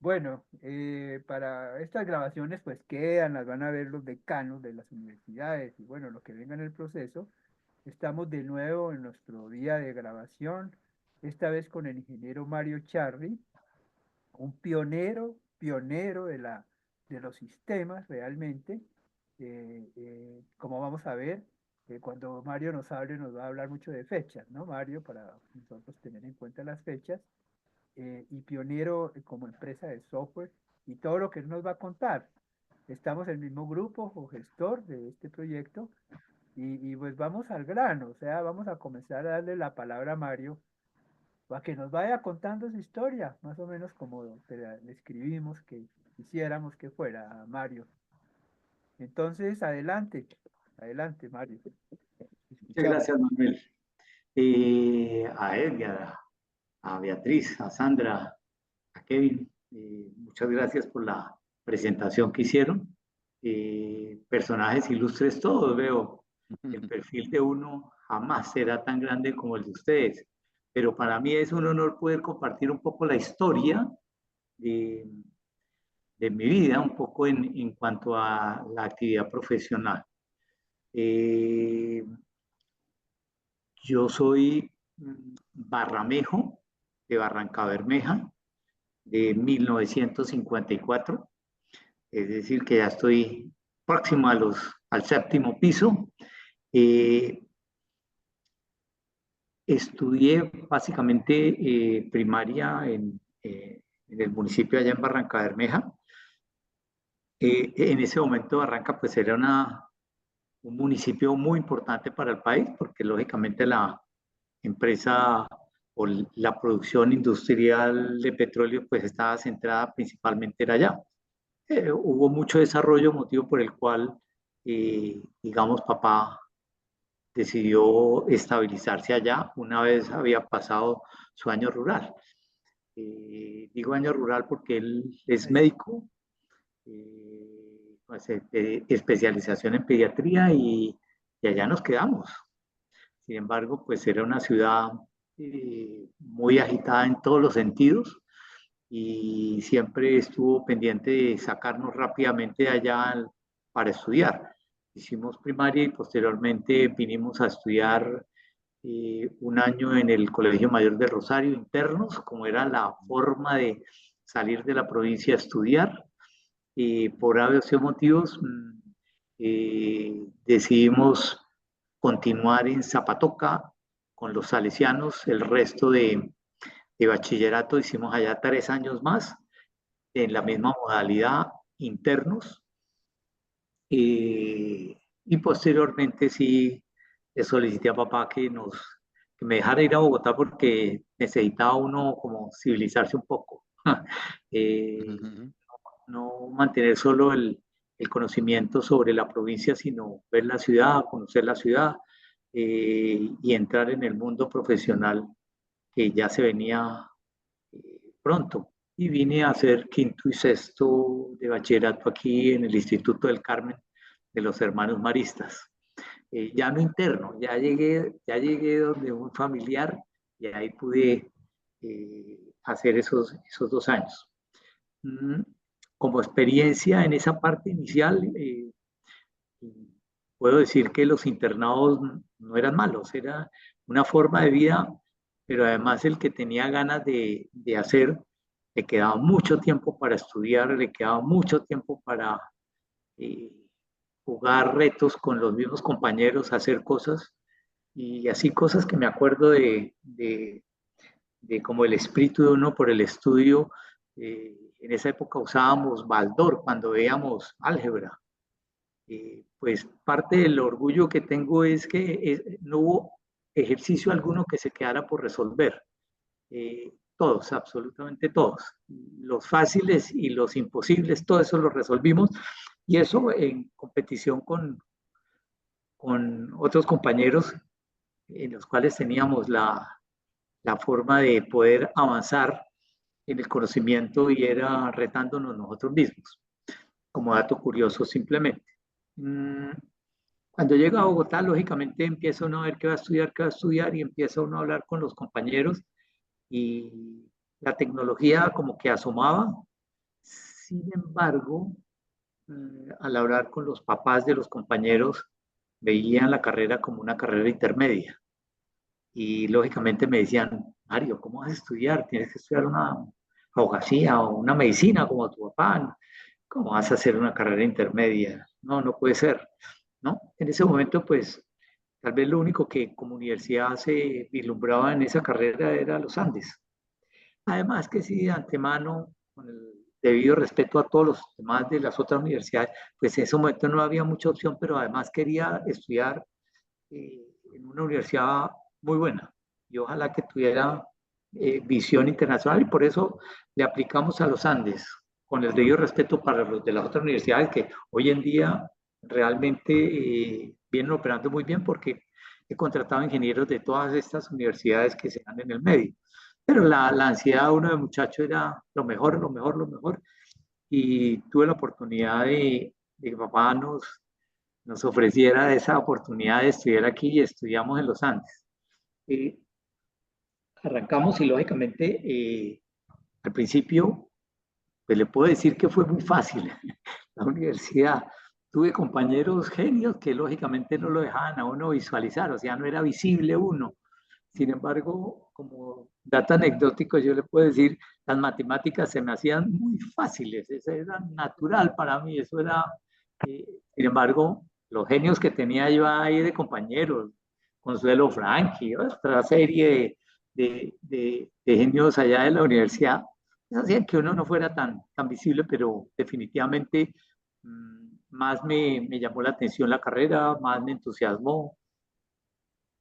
Bueno, para estas grabaciones pues quedan, las van a ver los decanos de las universidades y bueno, lo que venga en el proceso. Estamos de nuevo en nuestro día de grabación, esta vez con el ingeniero Mario Charri, un pionero de los sistemas realmente. Como vamos a ver, cuando Mario nos hable, nos va a hablar mucho de fechas, ¿no, Mario? Para nosotros tener en cuenta las fechas. Y pionero como empresa de software y todo lo que él nos va a contar. Estamos en el mismo grupo o gestor de este proyecto y pues vamos al grano, o sea, vamos a comenzar a darle la palabra a Mario para que nos vaya contando su historia, más o menos como le escribimos que quisiéramos que fuera Mario. Entonces, adelante, adelante, Mario. Muchas Escuchamos. gracias, Manuel. A Edgar, a Beatriz, a Sandra, a Kevin, muchas gracias por la presentación que hicieron. Personajes ilustres todos, veo. El perfil de uno jamás será tan grande como el de ustedes, pero para mí es un honor poder compartir un poco la historia de, de mi vida, un poco en cuanto a la actividad profesional. Eh, Yo soy Barramejo, de Barranca Bermeja, de 1954, es decir, que ya estoy próximo al séptimo piso. Eh, Estudié básicamente primaria en el municipio allá en Barranca Bermeja. En ese momento Barranca pues era un municipio muy importante para el país porque lógicamente la empresa o la producción industrial de petróleo pues estaba centrada principalmente era allá. Hubo mucho desarrollo, motivo por el cual, digamos, papá decidió estabilizarse allá una vez había pasado su año rural. Digo año rural porque él es Médico. médico, pues, especialización en pediatría y allá nos quedamos. Sin embargo, pues era una ciudad muy agitada en todos los sentidos y siempre estuvo pendiente de sacarnos rápidamente de allá para estudiar. Hicimos primaria y posteriormente vinimos a estudiar un año en el Colegio Mayor de Rosario, internos, como era la forma de salir de la provincia a estudiar. Y por varios motivos decidimos continuar en Zapatoca con los salesianos. El resto de bachillerato hicimos allá 3 años más en la misma modalidad, internos. Y posteriormente sí le solicité a papá que me dejara ir a Bogotá porque necesitaba uno como civilizarse un poco. Eh, no mantener solo el conocimiento sobre la provincia, sino ver la ciudad, conocer la ciudad y entrar en el mundo profesional que ya se venía pronto. Y vine a hacer quinto y sexto de bachillerato aquí en el Instituto del Carmen de los Hermanos Maristas. Ya no interno, ya llegué donde un familiar y ahí pude hacer esos 2 años. Mm, Como experiencia en esa parte inicial, puedo decir que los internados no eran malos, era una forma de vida, pero además el que tenía ganas de hacer, le quedaba mucho tiempo para estudiar, le quedaba mucho tiempo para eh, jugar retos con los mismos compañeros, hacer cosas, y así cosas que me acuerdo de como el espíritu de uno por el estudio. En esa época usábamos Baldor cuando veíamos álgebra. Pues parte del orgullo que tengo es que no hubo ejercicio alguno que se quedara por resolver. Todos, absolutamente todos. Los fáciles y los imposibles, todo eso lo resolvimos. Y eso en competición con otros compañeros en los cuales teníamos la forma de poder avanzar en el conocimiento y era retándonos nosotros mismos, como dato curioso simplemente. Mm, Cuando llega a Bogotá, lógicamente empieza uno a ver qué va a estudiar y empieza uno a hablar con los compañeros y la tecnología como que asomaba Sin embargo, al hablar con los papás de los compañeros, veían la carrera como una carrera intermedia. Y lógicamente me decían, Mario, ¿cómo vas a estudiar? Tienes que estudiar una abogacía o una medicina como tu papá. ¿Cómo vas a hacer una carrera intermedia? No, no puede ser, ¿no? En ese momento, pues, tal vez lo único que como universidad se vislumbraba en esa carrera era los Andes. Además que sí, de antemano, con el debido respeto a todos los demás de las otras universidades, pues en ese momento no había mucha opción, pero además quería estudiar en una universidad muy buena y ojalá que tuviera visión internacional y por eso le aplicamos a los Andes, con el debido respeto para los de las otras universidades que hoy en día realmente vienen operando muy bien porque he contratado ingenieros de todas estas universidades que se dan en el medio. Pero la ansiedad de uno de muchacho era lo mejor, lo mejor, lo mejor. Y tuve la oportunidad de que papá nos ofreciera esa oportunidad de estudiar aquí y estudiamos en los Andes. Eh, Arrancamos y lógicamente al principio, pues le puedo decir que fue muy fácil la universidad. Tuve compañeros genios que lógicamente no lo dejaban a uno visualizar, o sea, no era visible uno. Sin embargo, como dato anecdótico, yo le puedo decir, las matemáticas se me hacían muy fáciles, eso era natural para mí, eso era, sin embargo, los genios que tenía yo ahí de compañeros, Consuelo Franchi, otra serie de genios allá de la universidad, eso hacían que uno no fuera tan visible, pero definitivamente más me llamó la atención la carrera, más me entusiasmó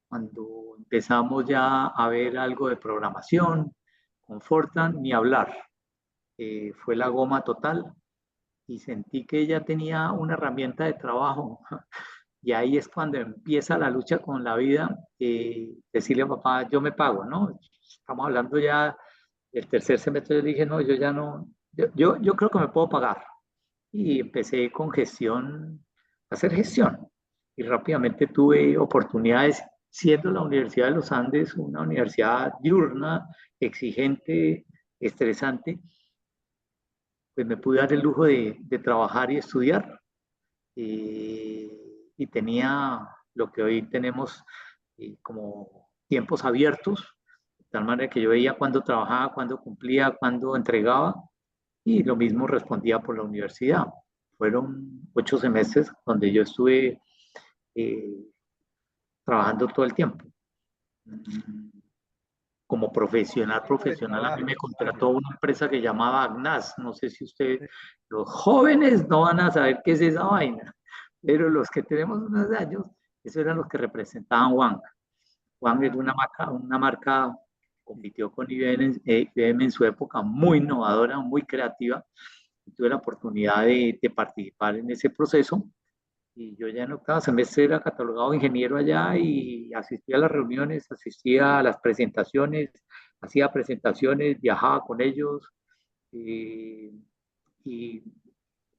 cuando empezamos ya a ver algo de programación, con Fortran, ni hablar. Fue la goma total y sentí que ella tenía una herramienta de trabajo. Y ahí es cuando empieza la lucha con la vida, decirle a papá, yo me pago, ¿no? Estamos hablando ya del tercer semestre, yo dije, no, yo ya no, yo creo que me puedo pagar. Y empecé con gestión, a hacer gestión. Y rápidamente tuve oportunidades, siendo la Universidad de los Andes una universidad diurna, exigente, estresante, pues me pude dar el lujo de trabajar y estudiar. Y tenía lo que hoy tenemos como tiempos abiertos, de tal manera que yo veía cuándo trabajaba, cuándo cumplía, cuándo entregaba, y lo mismo respondía por la universidad. Fueron 8 semestres donde yo estuve eh, trabajando todo el tiempo. Como profesional, De profesional, a mí me trabajo, contrató Mario. una empresa que llamaba Agnas. No sé si usted, los jóvenes no van a saber qué es esa vaina, pero los que tenemos unos años, esos eran los que representaban Wang. Wang es Ah, una marca que sí. compitió con IBM en su época, muy innovadora, muy creativa. Tuve la oportunidad de participar en ese proceso y yo ya en octavo semestre era catalogado ingeniero allá y asistía a las reuniones, asistía a las presentaciones, hacía presentaciones, viajaba con ellos y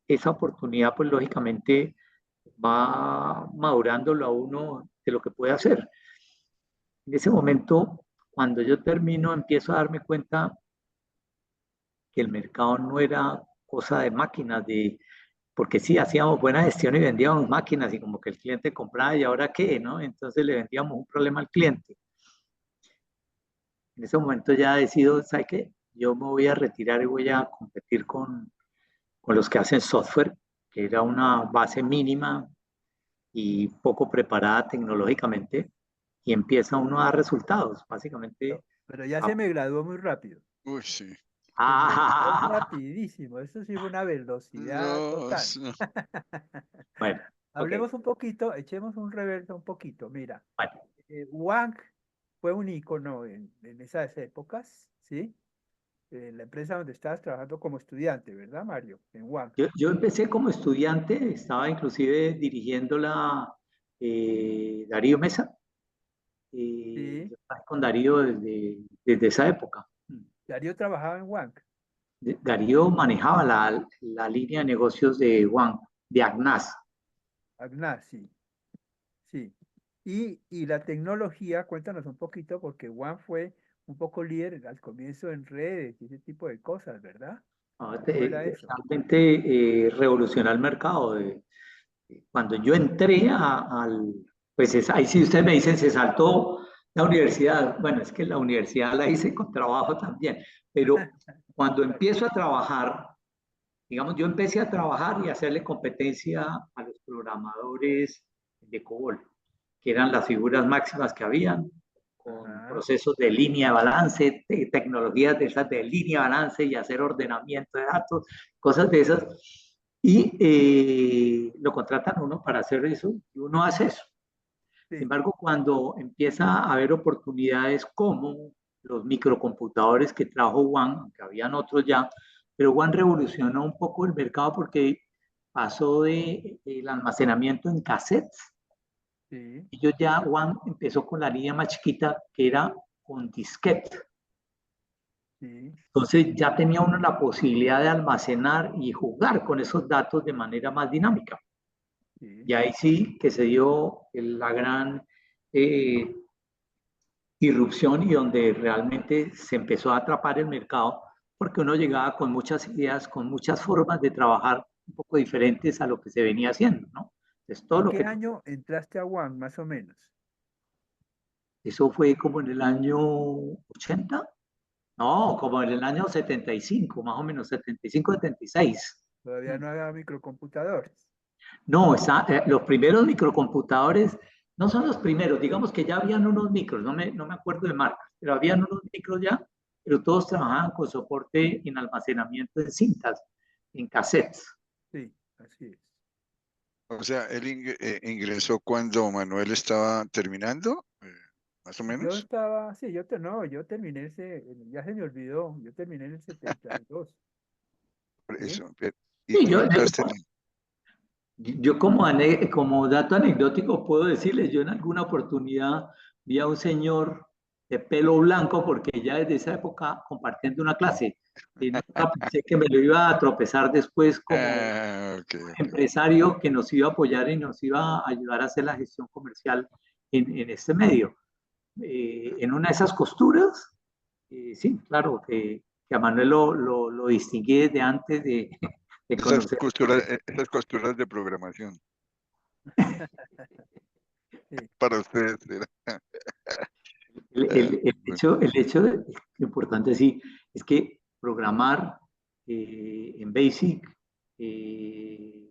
esa oportunidad pues lógicamente va madurándolo a uno de lo que puede hacer. En ese momento, cuando yo termino, empiezo a darme cuenta que el mercado no era cosa de máquinas, porque sí, hacíamos buena gestión y vendíamos máquinas y como que el cliente compraba y ahora qué, ¿no? Entonces le vendíamos un problema al cliente. En ese momento ya decido, ¿sabe qué? Yo me voy a retirar y voy a competir con los que hacen software, que era una base mínima y poco preparada tecnológicamente, y empieza uno a dar resultados, básicamente. Pero ya A- se me graduó muy rápido. Uy, sí. Se me graduó Ah, rapidísimo. Eso sí fue una velocidad No, total. no. bueno, ok, Hablemos un poquito, echemos un reverso un poquito. Mira, bueno. Wang fue un icono en esas épocas, ¿sí? La empresa donde estabas trabajando como estudiante, ¿verdad, Mario? En Wang. Yo empecé como estudiante, estaba inclusive dirigiéndola Darío Mesa, Sí, yo estaba con Darío desde esa época. Darío trabajaba en Wang. Darío manejaba la línea de negocios de Juan, de Agnas. Agnar, sí, sí. Y la tecnología, cuéntanos un poquito, porque Wang fue un poco líder al comienzo en redes y ese tipo de cosas, ¿verdad? No, ¿Cómo era eso? realmente revolucionó el mercado. Cuando yo entré pues ahí sí ustedes me dicen, se saltó la universidad. Bueno, es que la universidad la hice con trabajo también, pero cuando empiezo a trabajar, digamos, yo empecé a trabajar y a hacerle competencia a los programadores de COBOL, que eran las figuras máximas que habían, con Ajá, procesos de línea de balance, tecnologías de esas de línea de balance y hacer ordenamiento de datos, cosas de esas. Y lo contratan uno para hacer eso y uno hace eso. Sin sí, embargo, cuando empieza a haber oportunidades como los microcomputadores que trajo Juan, aunque habían otros ya, pero Juan revolucionó un poco el mercado porque pasó de el almacenamiento en cassettes. sí, Ellos ya, Juan empezó con la línea más chiquita que era con disquete. sí, Entonces ya tenía uno la posibilidad de almacenar y jugar con esos datos de manera más dinámica. sí. Y ahí sí que se dio la gran eh, irrupción y donde realmente se empezó a atrapar el mercado porque uno llegaba con muchas ideas, con muchas formas de trabajar un poco diferentes a lo que se venía haciendo, ¿no? Entonces, todo ¿En lo qué que año entraste a UAM, más o menos? eso fue como en el año 80, no, como en el año 75, más o menos 75, 76. Todavía no había microcomputadores. No, los primeros microcomputadores no son los primeros, digamos que ya habían unos micros, no me acuerdo de marcas, pero habían unos micros ya, pero todos trabajaban con soporte en almacenamiento de cintas, en cassettes. Sí, así es. O sea, él ingresó cuando Manuel estaba terminando, más o Yo menos. estaba, sí, no, yo terminé ya se me olvidó, yo terminé en el 72, Por ¿sí? eso, y Sí, tú entraste en yo como dato anecdótico puedo decirles, yo en alguna oportunidad vi a un señor de pelo blanco, porque ya desde esa época compartiendo una clase, y nunca pensé que me lo iba a tropezar después como Ok, ok. empresario que nos iba a apoyar y nos iba a ayudar a hacer la gestión comercial en este medio. En una de esas costuras, sí, claro, que a Manuel lo distinguí desde antes de conocer. Esas costuras de programación Sí, para ustedes. Era. El, Ah, el- el bueno. hecho, el hecho importante sí, es que programar en Basic eh,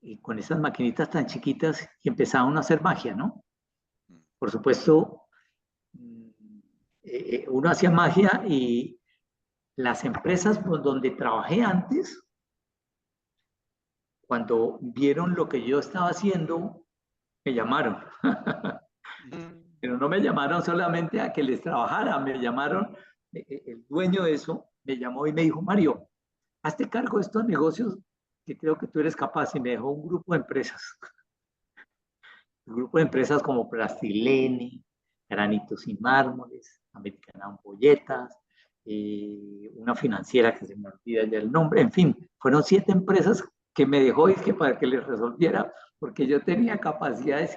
y con esas maquinitas tan chiquitas y empezaban a hacer magia, ¿no? Por supuesto, mm, uno hacía magia y las empresas donde trabajé antes, cuando vieron lo que yo estaba haciendo, me llamaron. Pero no me llamaron solamente a que les trabajara, me llamaron, el dueño de eso me llamó y me dijo, Mario, hazte cargo de estos negocios que creo que tú eres capaz. Y me dejó un grupo de empresas, un grupo de empresas como Plastilene, Granitos y Mármoles, Americana Ampolletas, una financiera que se me olvida ya el nombre, en fin, fueron 7 empresas que me dejó y que para que les resolviera, porque yo tenía capacidades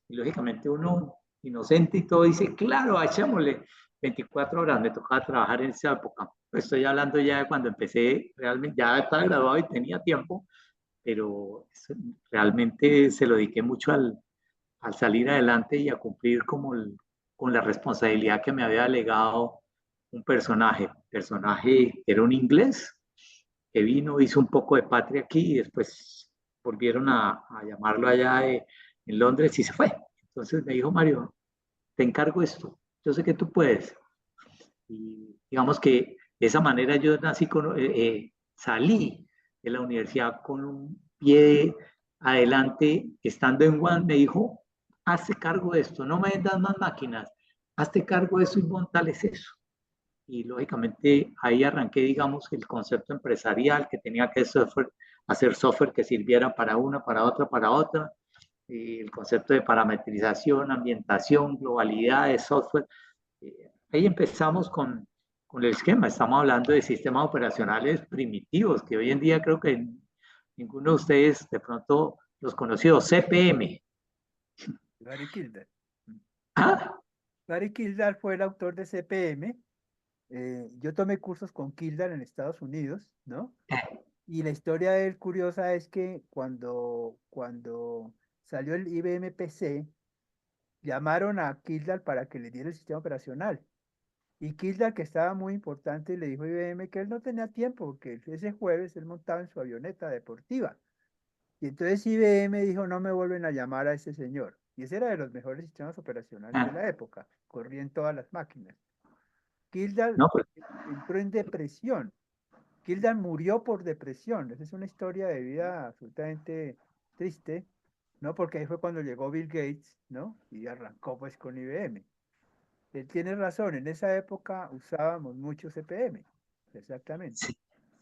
y lógicamente uno inocente y todo dice, claro, echémosle 24 horas, me tocaba trabajar en esa época. Pues estoy hablando ya de cuando empecé, realmente ya estaba graduado y tenía tiempo, pero realmente se lo dediqué mucho al salir adelante y a cumplir con la responsabilidad que me había legado un personaje que era un inglés, que vino, hizo un poco de patria aquí y después volvieron a llamarlo allá en Londres y se fue. Entonces me dijo, Mario, te encargo esto, yo sé que tú puedes. Y digamos que de esa manera yo salí de la universidad con un pie adelante, estando en One, me dijo, hazte cargo de esto, no me das más máquinas, hazte cargo de eso y montales eso. Y lógicamente ahí arranqué, digamos, el concepto empresarial, que tenía que hacer software que sirviera para una, para otra, para otra, el concepto de parametrización, ambientación, globalidad de software. Ahí empezamos con el esquema. Estamos hablando de sistemas operacionales primitivos, que hoy en día creo que ninguno de ustedes de pronto los conoció. CPM. Gary Kildare. ¿Ah? Gary Kildare fue el autor de CPM. Yo tomé cursos con Kildare en Estados Unidos, ¿no? Y la historia de él curiosa es que cuando salió el IBM PC, llamaron a Kildare para que le diera el sistema operacional. Y Kildare, que estaba muy importante, le dijo a IBM que él no tenía tiempo, porque ese jueves él montaba en su avioneta deportiva. Y entonces IBM dijo, no me vuelven a llamar a ese señor. Y ese era de los mejores sistemas operacionales de Ah, la época. Corría en todas las máquinas. Kildare no, pues, entró en depresión. Kildare murió por depresión. Esa es una historia de vida absolutamente triste, ¿no? Porque ahí fue cuando llegó Bill Gates, ¿no? Y arrancó pues con IBM. Él tiene razón, en esa época usábamos mucho CPM. Exactamente. sí,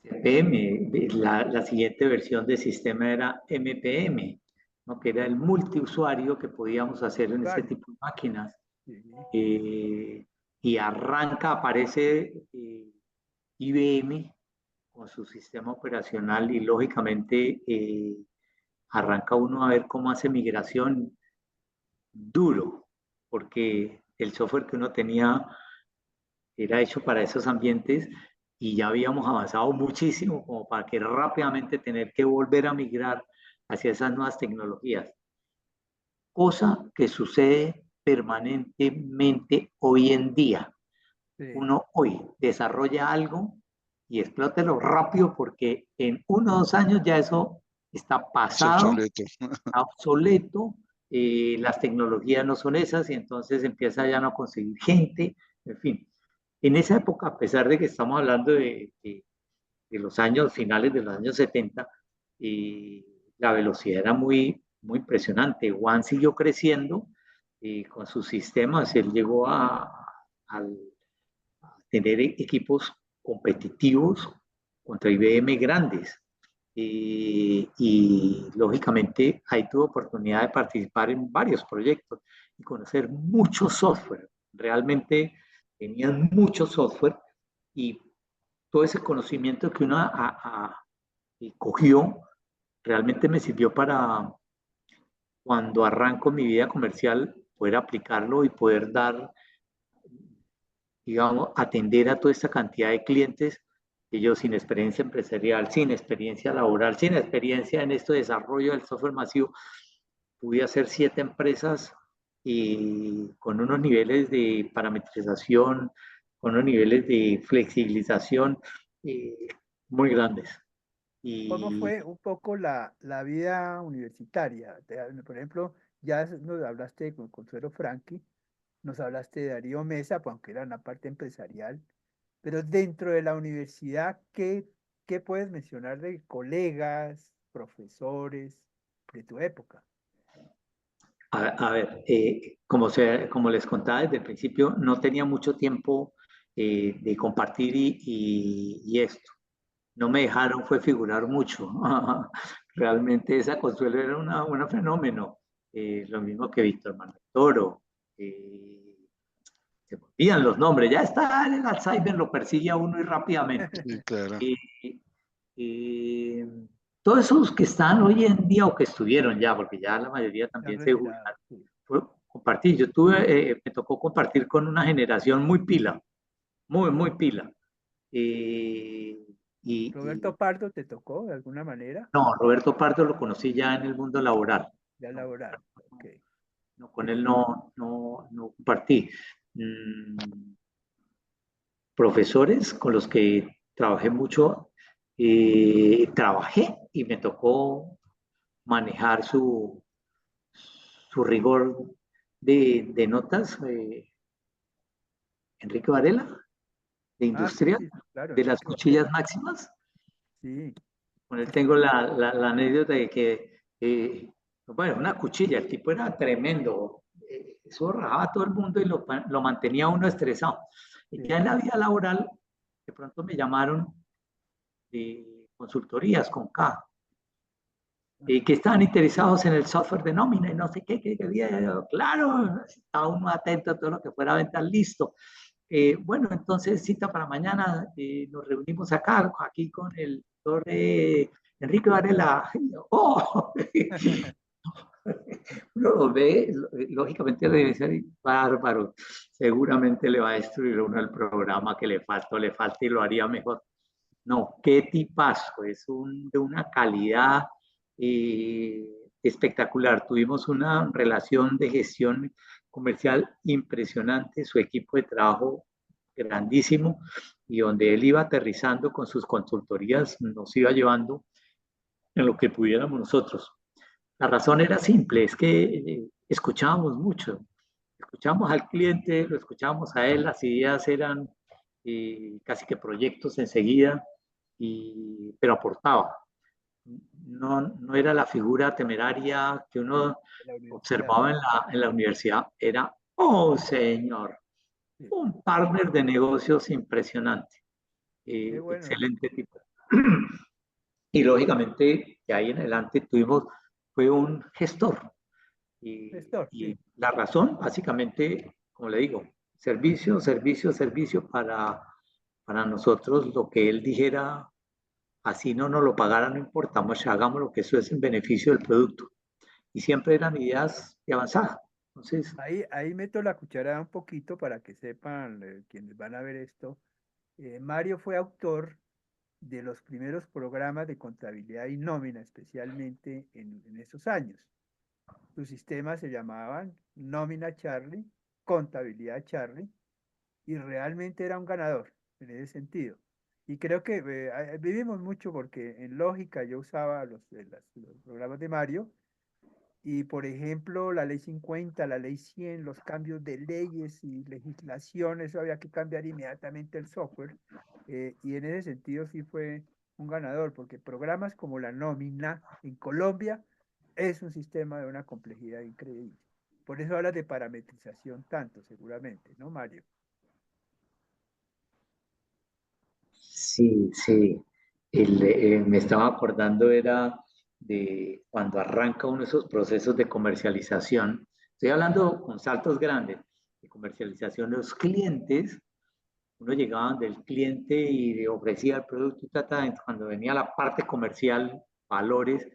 CPM, la siguiente versión del sistema era MPM, ¿no? Que era el multiusuario que podíamos hacer en ese Usuario. tipo de máquinas. Sí, Eh, y aparece IBM con su sistema operacional y lógicamente arranca uno a ver cómo hace migración duro, porque el software que uno tenía era hecho para esos ambientes y ya habíamos avanzado muchísimo como para que rápidamente tener que volver a migrar hacia esas nuevas tecnologías, cosa que sucede permanentemente hoy en día. sí. Uno hoy desarrolla algo y explótelo rápido porque en 1 o 2 años ya eso está Es pasado, obsoleto. está obsoleto, las tecnologías no son esas y entonces empieza ya no a conseguir gente, en fin. En esa época, a pesar de que estamos hablando de los años finales de los años 70, la velocidad era muy impresionante. Juan siguió creciendo con sus sistemas, él llegó al tener equipos competitivos contra IBM grandes. Y lógicamente ahí tuve oportunidad de participar en varios proyectos y conocer mucho software. Realmente tenían mucho software y todo ese conocimiento que uno cogió realmente me sirvió para cuando arranco mi vida comercial poder aplicarlo y poder dar, digamos, atender a toda esta cantidad de clientes que yo sin experiencia empresarial, sin experiencia laboral, sin experiencia en este desarrollo del software masivo, pude hacer 7 empresas y con unos niveles de parametrización, con unos niveles de flexibilización eh, muy grandes. ¿Cómo Y fue un poco la vida universitaria? Por ejemplo, ya nos hablaste con Consuelo Franchi, nos hablaste de Darío Mesa, pues, aunque era una parte empresarial, pero dentro de la universidad, ¿qué puedes mencionar de colegas, profesores de tu época? a ver, como les contaba desde el principio, no tenía mucho tiempo de compartir y esto. No me dejaron fue figurar mucho. Realmente esa Consuelo era una fenómeno. Lo mismo que Víctor Manuel Toro. Se me olvidan los nombres. Ya está, el Alzheimer lo persigue a uno y rápidamente. Sí, claro. Eh, eh, todos esos que están hoy en día o que estuvieron ya, porque ya la mayoría Se han también se retirado. jubilaron, Sí. fue compartir. Me tocó compartir con una generación muy pila, muy pila. Eh, y ¿Roberto Pardo te tocó de alguna manera? no, Roberto Pardo lo conocí ya en el mundo laboral. Ya No, laboral. Ok. no, con él no compartí. Profesores con los que trabajé mucho, trabajé y me tocó manejar su rigor de notas. Enrique Varela, de Ah, sí, industria, sí, sí, claro, de las Enrique Varela. cuchillas máximas. Sí, Con él ese fue tengo la anécdota de que, bueno, una cuchilla, el tipo era tremendo. Eso rajaba a todo el mundo y lo mantenía uno estresado. Y ya sí. en la vida laboral, de pronto me llamaron de consultorías con K, que estaban interesados en el software de nómina y no sé qué había. Claro, estaba uno atento a todo lo que fuera a ventas, listo. Bueno, entonces cita para mañana, nos reunimos acá, aquí con el doctor Enrique Varela. ¡Oh! Uno lo ve, lógicamente le dice, bárbaro, seguramente le va a destruir a uno el programa que le falta y lo haría mejor. No, qué tipazo, de una calidad eh, espectacular. Tuvimos una relación de gestión comercial impresionante, su equipo de trabajo grandísimo, y donde él iba aterrizando con sus consultorías, nos iba llevando en lo que pudiéramos nosotros. La razón era simple, es que escuchábamos mucho, escuchábamos al cliente, lo escuchábamos a él, las ideas eran casi que proyectos enseguida, pero aportaba. No era la figura temeraria que uno de la universidad. observaba en la universidad, era, oh señor, Sí. un partner de negocios impresionante, Qué bueno. excelente tipo. Y lógicamente, de ahí en adelante fue un gestor. Gestor, Y sí. la razón, básicamente, como le digo, servicio, servicio, servicio para nosotros, lo que él dijera, así no nos lo pagara, no importamos, hagamos lo que eso es en beneficio del producto. Y siempre eran ideas de avanzada. Entonces, Ahí meto la cucharada un poquito para que sepan quienes van a ver esto. Mario fue autor de los primeros programas de contabilidad y nómina, especialmente en esos años. Sus sistemas se llamaban Nómina Charlie, Contabilidad Charlie, y realmente era un ganador en ese sentido. Y creo que vivimos mucho porque en lógica yo usaba los programas de Mario y, por ejemplo, la ley 50, la ley 100, los cambios de leyes y legislación, eso había que cambiar inmediatamente el software. Y en ese sentido sí fue un ganador, porque programas como la nómina en Colombia es un sistema de una complejidad increíble. Por eso hablas de parametrización tanto, seguramente, ¿no, Mario? sí, sí. Me estaba acordando era de cuando arranca uno de esos procesos de comercialización. Estoy hablando con saltos grandes de comercialización. Los clientes, uno llegaba del cliente y le ofrecía el producto y cuando venía la parte comercial, valores,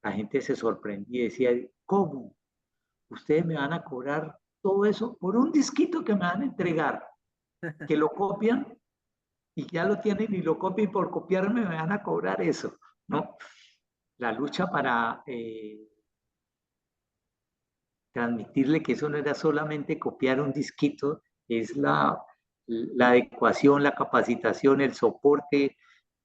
la gente se sorprendía y decía, ¿cómo? Ustedes me van a cobrar todo eso por un disquito que me van a entregar, que lo copian y ya lo tienen y lo copian por copiarme me van a cobrar eso, ¿no? La lucha para transmitirle que eso no era solamente copiar un disquito, es la adecuación, la capacitación, el soporte,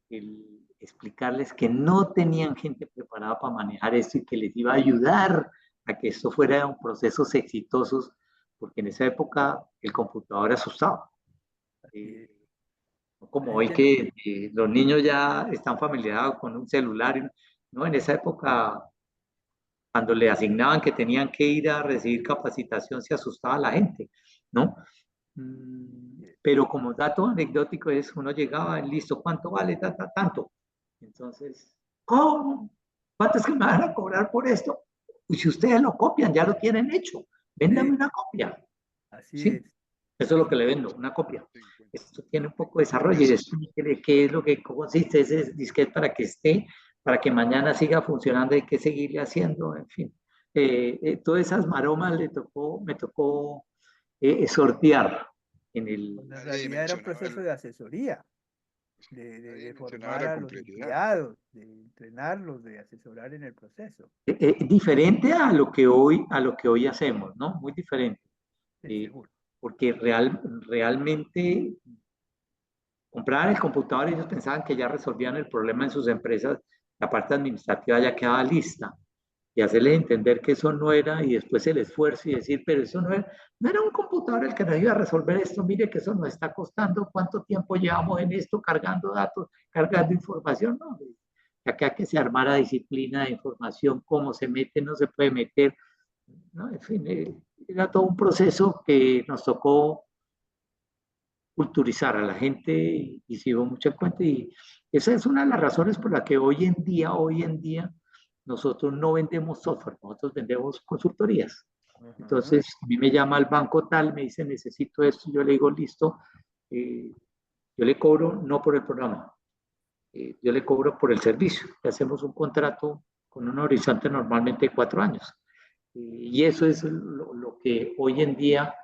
el explicarles que no tenían gente preparada para manejar esto y que les iba a ayudar a que esto fuera un procesos exitosos, porque en esa época el computador asustaba. Así Eh, es. no La como hoy gente no, que los niños ya están familiarizados con un celular, ¿no? En esa época, cuando le asignaban que tenían que ir a recibir capacitación, se asustaba la gente, ¿no? Pero como dato anecdótico es, uno llegaba, listo, ¿cuánto vale? Tanto. Entonces, ¿cómo? ¿Cuánto es que me van a cobrar por esto? Y si ustedes lo copian, ya lo tienen hecho, véndame sí, una copia, así ¿sí? es. Eso es lo que le vendo, una copia. 50 Esto tiene un poco de desarrollo y pesos. explique qué es lo que consiste ese disquete para que esté, para que mañana siga funcionando y qué seguirle haciendo, en fin. Todas esas maromas me tocó sortear en el... Cuando en Nadie realidad era un dimensionaba, proceso de asesoría, nadie de dimensionaba formar la a los complejidad. empleados, de entrenarlos, de asesorar en el proceso. diferente a lo que hoy hacemos, ¿no? Muy diferente. Sí, Eh, seguro. porque realmente compraban el computador y ellos pensaban que ya resolvían el problema en sus empresas, la parte administrativa ya quedaba lista. Y hacerles entender que eso no era, y después el esfuerzo y decir, pero eso no era un computador el que nos iba a resolver esto, mire que eso nos está costando, cuánto tiempo llevamos en esto, cargando datos, cargando información, no, acá que se armara disciplina de información, cómo se mete, no se puede meter, ¿no? En fin, era todo un proceso que nos tocó culturizar a la gente y se dio mucho en cuenta y esa es una de las razones por la que hoy en día nosotros no vendemos software, nosotros vendemos consultorías. Ajá. Entonces, a mí me llama el banco tal, me dice necesito esto, yo le digo listo, eh, yo le cobro no por el programa, yo le cobro por el servicio, le hacemos un contrato con un horizonte normalmente de 4 años. Y eso es lo que hoy en día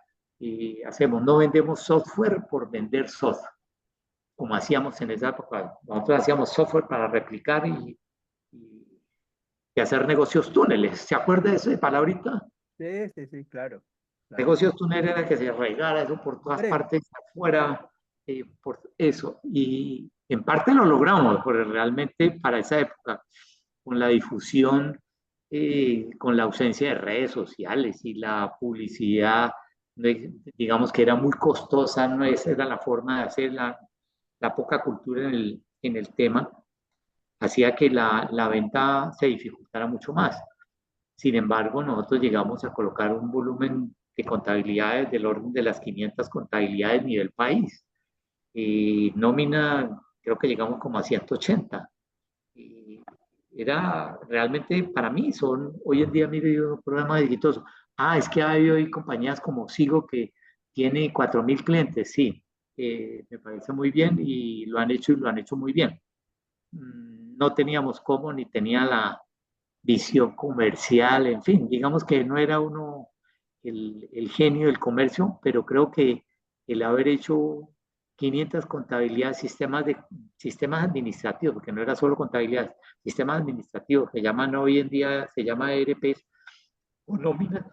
hacemos. No vendemos software por vender software, como hacíamos en esa época. Nosotros hacíamos software para replicar y, y hacer negocios túneles. ¿Se acuerda de esa palabrita? Sí, sí, sí, claro, claro. Negocios túneles era que se regara eso por todas Hombre, partes afuera, por eso. Y en parte lo logramos, porque realmente para esa época, con la difusión, con la ausencia de redes sociales y la publicidad, digamos que era muy costosa, no esa era la forma de hacer la poca cultura en el tema, hacía que la venta se dificultara mucho más. Sin embargo, nosotros llegamos a colocar un volumen de contabilidades del orden de las 500 contabilidades a nivel país. Y nómina, creo que llegamos como a 180. Y era realmente, para mí, hoy en día, mire, un programa exitoso. Ah, es que hay hoy compañías como Sigo que tiene 4.000 clientes, sí. Me parece muy bien y lo han hecho y lo han hecho muy bien. No teníamos cómo, ni tenía la visión comercial, en fin, digamos que no era uno el genio del comercio, pero creo que el haber hecho 500 contabilidades, sistemas administrativos, porque no era solo contabilidad, sistemas administrativos que llaman hoy en día, se llama ERPs o nómina,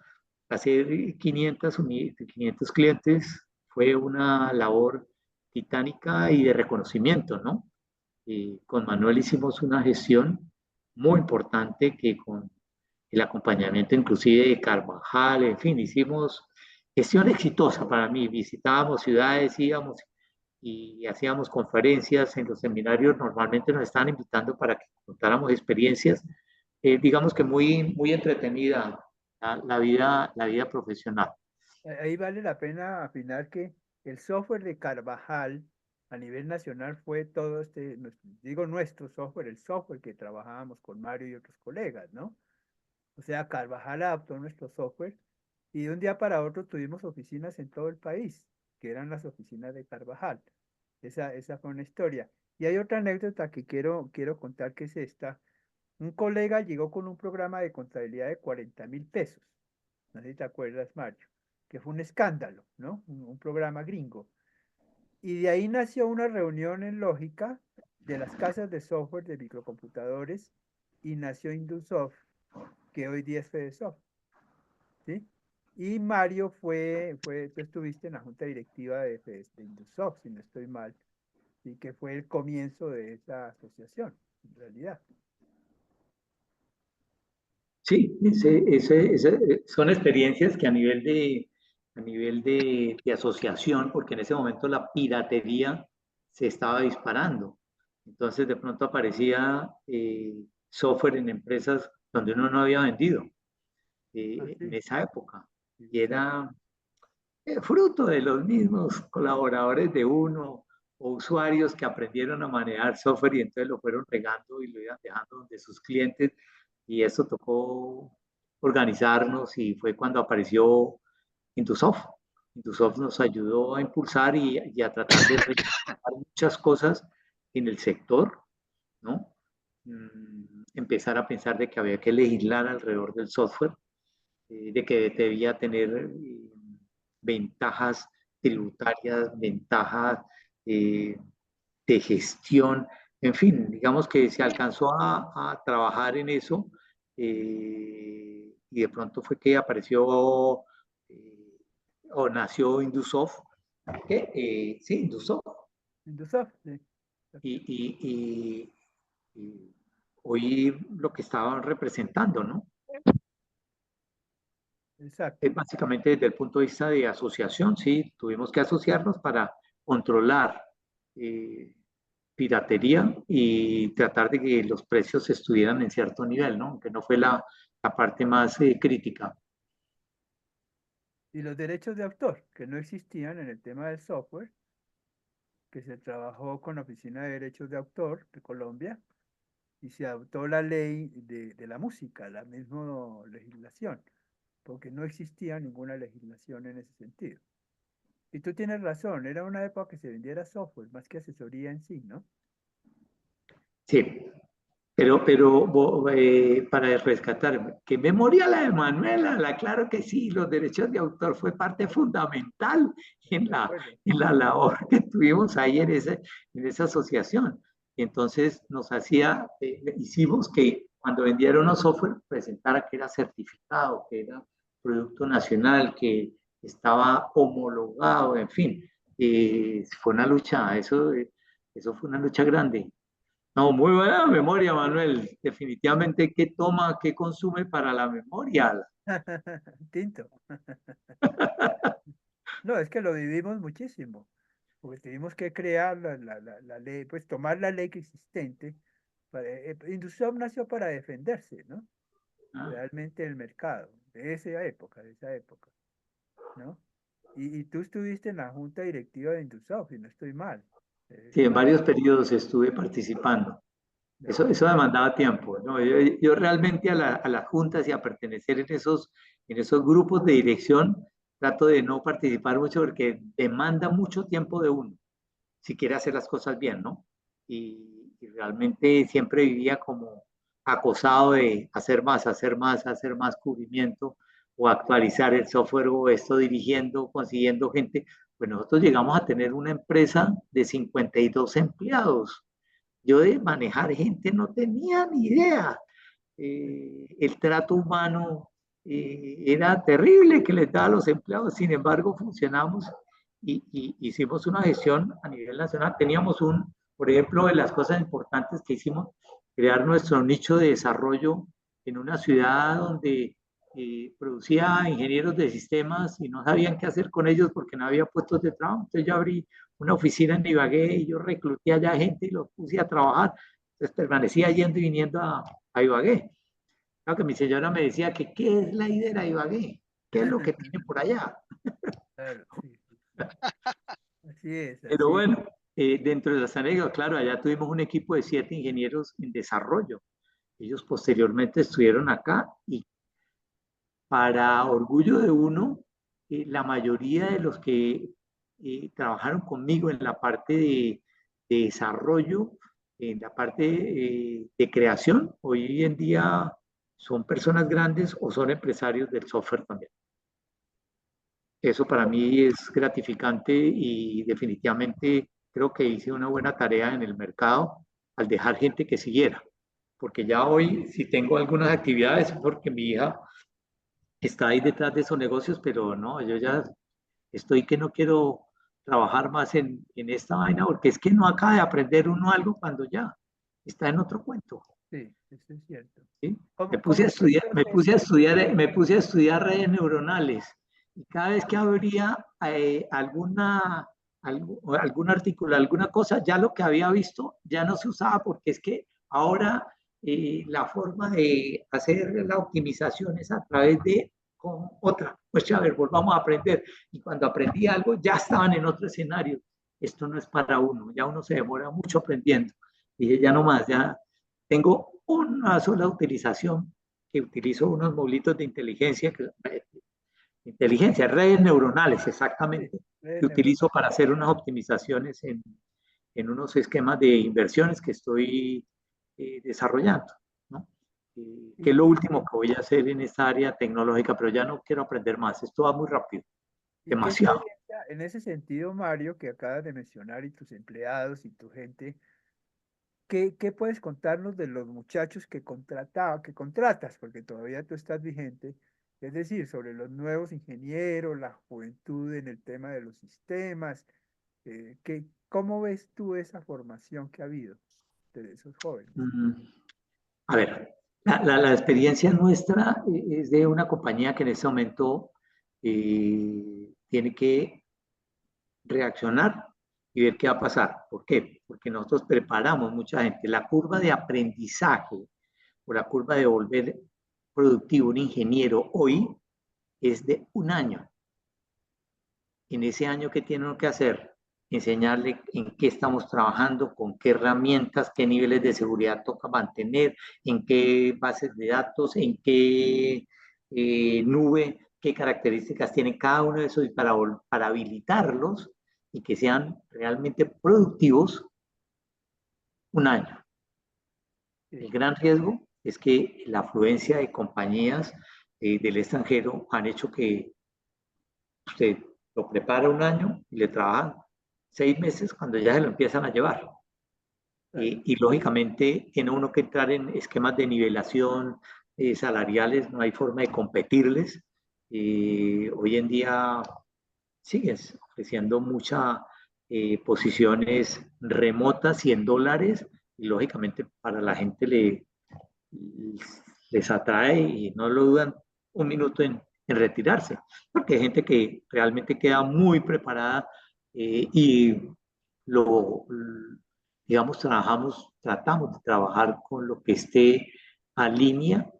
hacer 500 clientes fue una labor titánica y de reconocimiento, ¿no? Con Manuel hicimos una gestión muy importante que con el acompañamiento inclusive de Carvajal, en fin, hicimos gestión exitosa para mí. Visitábamos ciudades, íbamos y hacíamos conferencias en los seminarios. Normalmente nos estaban invitando para que contáramos experiencias, digamos que muy entretenida la vida profesional. ahí vale la pena afinar que el software de Carvajal a nivel nacional fue todo digo nuestro software, el software que trabajábamos con Mario y otros colegas, ¿no? O sea, Carvajal adaptó nuestro software y de un día para otro tuvimos oficinas en todo el país, que eran las oficinas de Carvajal. Esa fue una historia. Y hay otra anécdota que quiero contar que es esta. Un colega llegó con un programa de contabilidad de 40.000 pesos. No sé si te acuerdas, Mario, que fue un escándalo, ¿no? Un programa gringo. Y de ahí nació una reunión en lógica de las casas de software de microcomputadores y nació Indusoft, que hoy día es Fedesoft, ¿sí? Y Mario tú estuviste en la junta directiva de Indusoft, si no estoy mal, y que fue el comienzo de esa asociación, en realidad. Sí, son experiencias que a nivel de asociación, porque en ese momento la piratería se estaba disparando. Entonces de pronto aparecía software en empresas donde uno no había vendido Ah, en sí, esa época. Y exacto. era fruto de los mismos colaboradores de uno o usuarios que aprendieron a manejar software y entonces lo fueron regando y lo iban dejando donde sus clientes y eso tocó organizarnos y fue cuando apareció Intusoft. Intusoft nos ayudó a impulsar y a tratar de realizar muchas cosas en el sector, ¿no? Empezar a pensar de que había que legislar alrededor del software, de que debía tener ventajas tributarias, ventajas eh, de gestión, en fin, digamos que se alcanzó a trabajar en eso y de pronto fue que apareció o nació Indusoft, que sí, Indusoft, Indusoft, sí. y, y, y hoy lo que estaban representando, ¿no? Es Exacto. básicamente desde el punto de vista de asociación, sí, tuvimos que asociarnos para controlar eh, piratería y tratar de que los precios estuvieran en cierto nivel, ¿no? Que no fue la parte más crítica. Y los derechos de autor, que no existían en el tema del software, que se trabajó con la Oficina de Derechos de Autor de Colombia y se adoptó la ley de la música, la misma legislación, porque no existía ninguna legislación en ese sentido. Y tú tienes razón, era una época que se vendiera software más que asesoría en sí, ¿no? Sí, Para rescatar, ¿qué memoria la de Manuela? Claro que sí, los derechos de autor fue parte fundamental en de acuerdo. en la labor que tuvimos ahí en esa asociación. Y entonces hicimos que cuando vendieron los software presentara que era certificado, que era producto nacional, que estaba homologado, en fin. Fue una lucha, eso fue una lucha grande. No, muy buena memoria, Manuel. Definitivamente, ¿qué toma, qué consume para la memoria? Tinto. No, es que lo vivimos muchísimo, porque tuvimos que crear la ley, pues tomar la ley que existente. Industrial nació para defenderse, ¿no? Ah, Realmente el mercado, de esa época, ¿no? Y tú estuviste en la junta directiva de Indusoft, si no estoy mal. sí, en Más varios periodos estuve participando. de Eso acuerdo. demandaba tiempo, ¿no? Yo realmente a las juntas y a pertenecer en esos grupos de dirección trato de no participar mucho porque demanda mucho tiempo de uno, si quiere hacer las cosas bien, ¿no? Y realmente siempre vivía como acosado de hacer más cubrimiento o actualizar el software o esto dirigiendo, consiguiendo gente. Pues nosotros llegamos a tener una empresa de 52 empleados. Yo de manejar gente no tenía ni idea. El trato humano era terrible que les daba a los empleados. Sin embargo, funcionamos y hicimos una gestión a nivel nacional. Teníamos por ejemplo, de las cosas importantes que hicimos, crear nuestro nicho de desarrollo en una ciudad donde producía ingenieros de sistemas y no sabían qué hacer con ellos porque no había puestos de trabajo. Entonces yo abrí una oficina en Ibagué y yo recluté allá gente y los puse a trabajar. Entonces permanecía yendo y viniendo a Ibagué. Claro que mi señora me decía que qué es la hidera de Ibagué, qué es lo que tiene por allá. Claro, sí, sí, sí. Así es, Pero así es. bueno, dentro de las anécdotas, claro, allá tuvimos un equipo de 7 ingenieros en desarrollo. Ellos posteriormente estuvieron acá y para orgullo de uno, la mayoría de los que trabajaron conmigo en la parte de desarrollo, en la parte de creación, hoy en día son personas grandes o son empresarios del software también. Eso para mí es gratificante y definitivamente creo que hice una buena tarea en el mercado al dejar gente que siguiera, porque ya hoy si tengo algunas actividades porque mi hija está ahí detrás de esos negocios, pero no, yo ya estoy que no quiero trabajar más en esta vaina porque es que no acaba de aprender uno algo cuando ya está en otro cuento. Sí, eso es cierto. ¿Sí? ¿Cómo fue el proceso? Me puse a estudiar redes neuronales y cada vez que abría algún artículo, alguna cosa, ya lo que había visto ya no se usaba porque es que ahora la forma de hacer la optimización es a través de con otra. Pues a ver, volvamos a aprender. Y cuando aprendí algo, ya estaban en otro escenario. Esto no es para uno, ya uno se demora mucho aprendiendo. Dije, ya no más, ya tengo una sola utilización, que utilizo unos modulitos de inteligencia, redes neuronales Sí, exactamente, que redes utilizo neuronales. para hacer unas optimizaciones unos esquemas de inversiones que estoy desarrollando, ¿no? Que es lo ¿Y, último que voy a hacer en esta área tecnológica, pero ya no quiero aprender más, esto va muy rápido, y qué demasiado. experiencia en ese sentido, Mario, que acabas de mencionar, y tus empleados y tu gente, qué puedes contarnos de los muchachos que contratas, porque todavía tú estás vigente? Es decir, sobre los nuevos ingenieros, la juventud en el tema de los sistemas, ¿cómo ves tú esa formación que ha habido de esos jóvenes? Mm, A ver, la experiencia nuestra es de una compañía que en este momento tiene que reaccionar y ver qué va a pasar. ¿Por qué? Porque nosotros preparamos mucha gente. La curva de aprendizaje o la curva de volver productivo un ingeniero hoy es de un año. En ese año, ¿qué tiene uno que hacer? Enseñarle en qué estamos trabajando, con qué herramientas, qué niveles de seguridad toca mantener, en qué bases de datos, en qué nube, qué características tiene cada uno de esos y para habilitarlos y que sean realmente productivos un año. El gran riesgo es que la afluencia de compañías del extranjero han hecho que usted lo prepara un año y le trabajan 6 meses cuando ya se lo empiezan a llevar. Y lógicamente tiene uno que entrar en esquemas de nivelación salariales, no hay forma de competirles. Hoy en día siguen ofreciendo muchas posiciones remotas y en dólares, y lógicamente para la gente les atrae y no lo dudan un minuto en retirarse, porque hay gente que realmente queda muy preparada y lo, digamos, tratamos de trabajar con lo que esté a línea,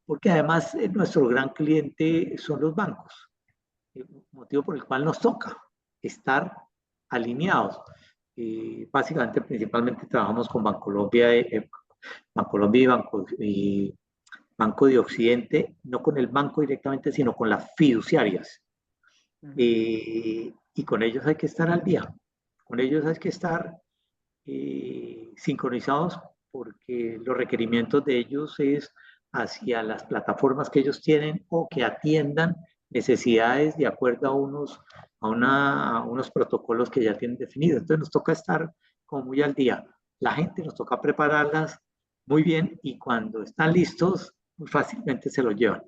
porque además nuestro gran cliente son los bancos, motivo por el cual nos toca estar alineados. Básicamente, principalmente trabajamos con Bancolombia, Bancolombia y Banco de Occidente, no con el banco directamente, sino con las fiduciarias. Y con ellos hay que estar al día, con ellos hay que estar sincronizados porque los requerimientos de ellos es hacia las plataformas que ellos tienen o que atiendan necesidades de acuerdo a unos protocolos que ya tienen definidos. Entonces nos toca estar como muy al día. La gente nos toca prepararlas muy bien y cuando están listos, muy fácilmente se los llevan.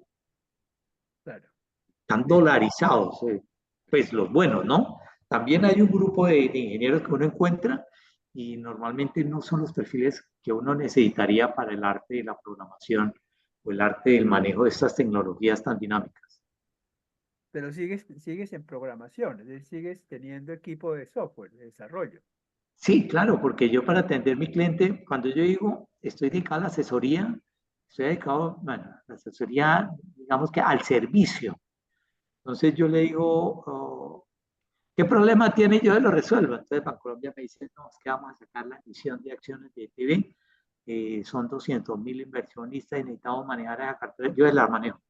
Claro. Están dolarizados, pues los buenos, ¿no? También hay un grupo de ingenieros que uno encuentra y normalmente no son los perfiles que uno necesitaría para el arte de la programación o el arte del manejo de estas tecnologías tan dinámicas. Pero sigues en programación, es decir, sigues teniendo equipo de software, de desarrollo. Sí, claro, porque yo para atender a mi cliente, cuando yo digo estoy dedicado a la asesoría, estoy dedicado, bueno, a la asesoría, digamos que al servicio. Entonces yo le digo, oh, ¿qué problema tiene? Yo lo resuelvo. Entonces Bancolombia me dice, no, es que vamos a sacar la emisión de acciones de ETB, son 200.000 inversionistas y necesitamos manejar esa cartera. Yo la manejo.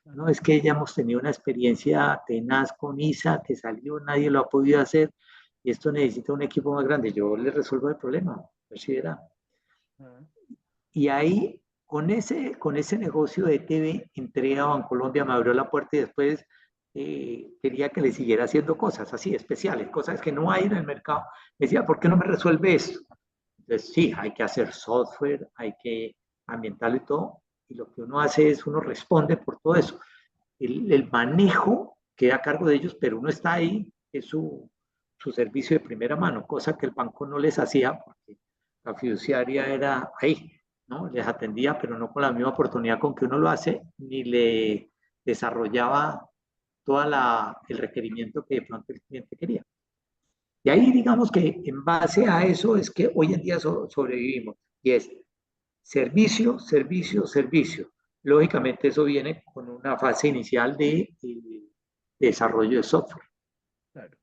No, es que ya hemos tenido una experiencia tenaz con ISA que salió, nadie lo ha podido hacer y esto necesita un equipo más grande. Yo le resuelvo el problema, considera. Y ahí, con ese negocio de ETB, entré a Bancolombia, me abrió la puerta y después quería que le siguiera haciendo cosas así, especiales, cosas que no hay en el mercado. Me decía, ¿por qué no me resuelve esto? Entonces, sí, hay que hacer software, hay que ambientarlo y todo, y lo que uno hace es, uno responde por todo eso. El manejo queda a cargo de ellos, pero uno está ahí, es su servicio de primera mano, cosa que el banco no les hacía porque la fiduciaria era ahí, ¿no? Les atendía, pero no con la misma oportunidad con que uno lo hace, ni le desarrollaba todo el requerimiento que de pronto el cliente quería. Y ahí digamos que en base a eso es que hoy en día sobrevivimos. Y es servicio, servicio, servicio. Lógicamente eso viene con una fase inicial de desarrollo de software. Claro.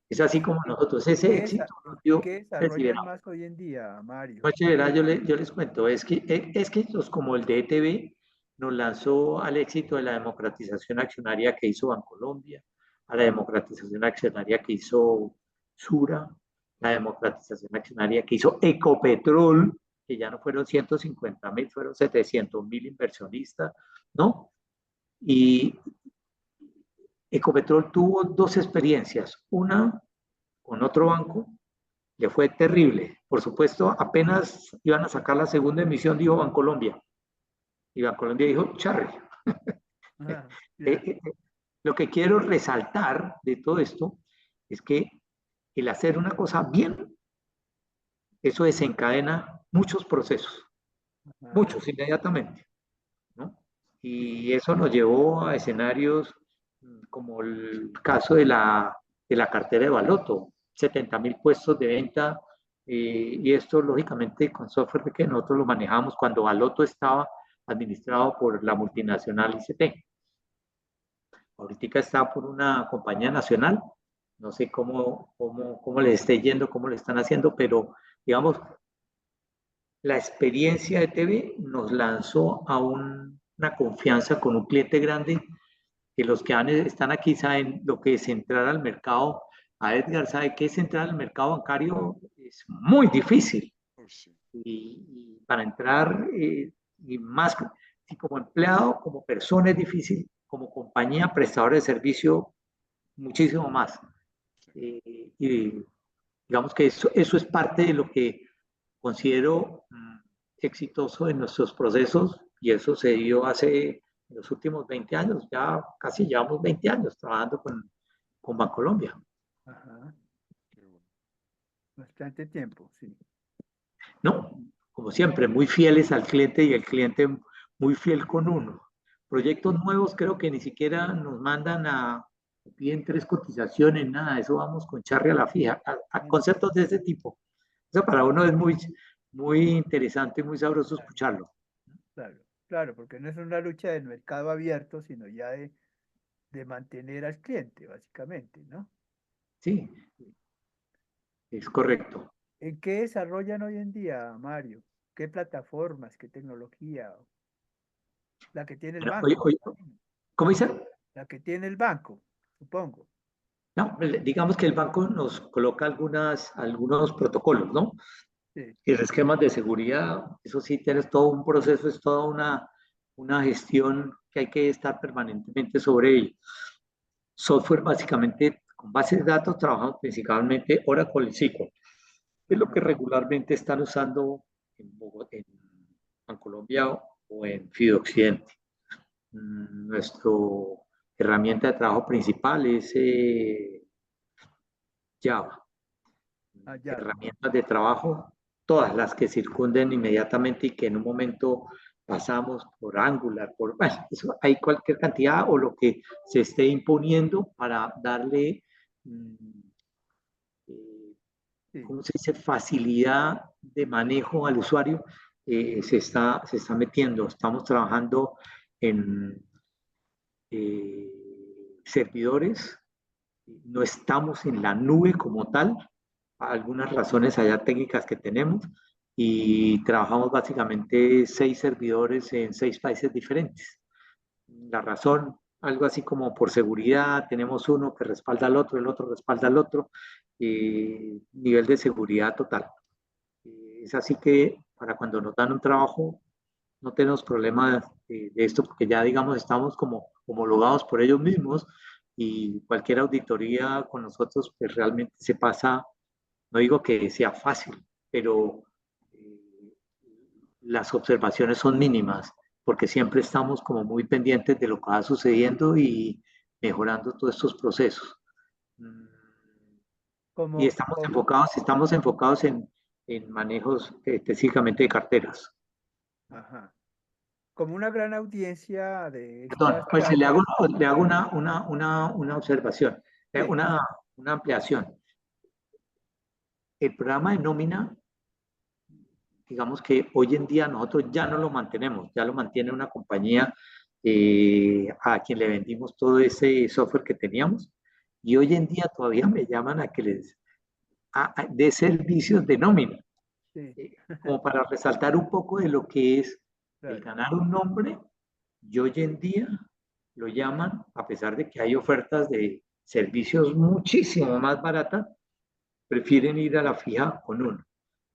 Es así como nosotros, ese éxito nos dio ¿Qué desarrollan perseveramos. más hoy en día, Mario? Perseverar, yo les cuento, es que estos como el de ETB nos lanzó al éxito de la democratización accionaria que hizo Bancolombia, a la democratización accionaria que hizo Sura, la democratización accionaria que hizo Ecopetrol, que ya no fueron 150.000, fueron 700.000 inversionistas, ¿no? Y Ecopetrol tuvo dos experiencias, una con otro banco, le fue terrible. Por supuesto, apenas iban a sacar la segunda emisión, dijo Bancolombia. Y Bancolombia dijo, charre. Lo que quiero resaltar de todo esto es que el hacer una cosa bien, eso desencadena muchos procesos, muchos inmediatamente, ¿no? Y eso nos llevó a escenarios como el caso de la cartera de Baloto, 70.000 puestos de venta, y esto lógicamente con software que nosotros lo manejamos cuando Baloto estaba administrado por la multinacional ICT. Ahorita está por una compañía nacional, no sé cómo les esté yendo, cómo le están haciendo, pero digamos, la experiencia de TV nos lanzó a una confianza con un cliente grande que los que están aquí saben lo que es entrar al mercado. A Edgar sabe que es entrar al mercado bancario es muy difícil. Y para entrar, y más, si como empleado, como persona es difícil, como compañía prestadora de servicio, muchísimo más. Y digamos que eso es parte de lo que considero exitoso en nuestros procesos, y eso se dio hace los últimos 20 años, ya casi llevamos 20 años trabajando con Bancolombia. Ajá. Bastante tiempo, sí. No, como siempre, muy fieles al cliente y el cliente muy fiel con uno. Proyectos nuevos creo que ni siquiera nos mandan piden 3 cotizaciones, nada, eso vamos con charre a la fija, a conceptos de ese tipo. Eso para uno es muy interesante y muy sabroso escucharlo. Claro, claro, porque no es una lucha del mercado abierto, sino ya de mantener al cliente, básicamente, ¿no? Sí, es ¿En, correcto. en qué desarrollan hoy en día, Mario? ¿Qué plataformas, qué tecnología? La que tiene el Bueno, banco, me imagino. ¿cómo dice? La que tiene el banco, supongo. No, digamos que el banco nos coloca algunos protocolos, ¿no? Sí. Y esquemas de seguridad, eso sí, tienes todo un proceso, es toda una gestión que hay que estar permanentemente sobre ello. Software, básicamente, con bases de datos, trabajamos principalmente Oracle y SQL, es lo que Ajá. regularmente están usando en Bogotá, en Colombia o en Occidente. Nuestra herramienta de trabajo principal es Java. Allá. Herramientas de trabajo, todas las que circunden inmediatamente y que en un momento pasamos por Angular, bueno, eso, hay cualquier cantidad o lo que se esté imponiendo para darle, eh, Sí. ¿cómo se dice?, facilidad de manejo al usuario, se está metiendo. Estamos trabajando en servidores, no estamos en la nube como tal, algunas razones allá técnicas que tenemos, y trabajamos básicamente 6 servidores en 6 países diferentes. La razón, algo así como por seguridad, tenemos uno que respalda al otro, el otro respalda al otro, nivel de seguridad total. Es así que para cuando nos dan un trabajo, no tenemos problemas de esto, porque ya digamos estamos como homologados por ellos mismos, y cualquier auditoría con nosotros pues realmente se pasa. No digo que sea fácil, pero eh, las observaciones son mínimas, porque siempre estamos como muy pendientes de lo que va sucediendo y mejorando todos estos procesos. Mm, Y Como, estamos enfocados en manejos específicamente de carteras. ajá. Como una gran audiencia de Perdón, estas pues le hago, cargas. le hago una observación, Sí, una ampliación. El programa de nómina, digamos que hoy en día nosotros ya no lo mantenemos, ya lo mantiene una compañía a quien le vendimos todo ese software que teníamos, y hoy en día todavía me llaman a que les dé servicios de nómina, sí, como para resaltar un poco de lo que es el claro. ganar un nombre. Y hoy en día lo llaman, a pesar de que hay ofertas de servicios muchísimo más baratas, prefieren ir a la fija con uno. Ajá,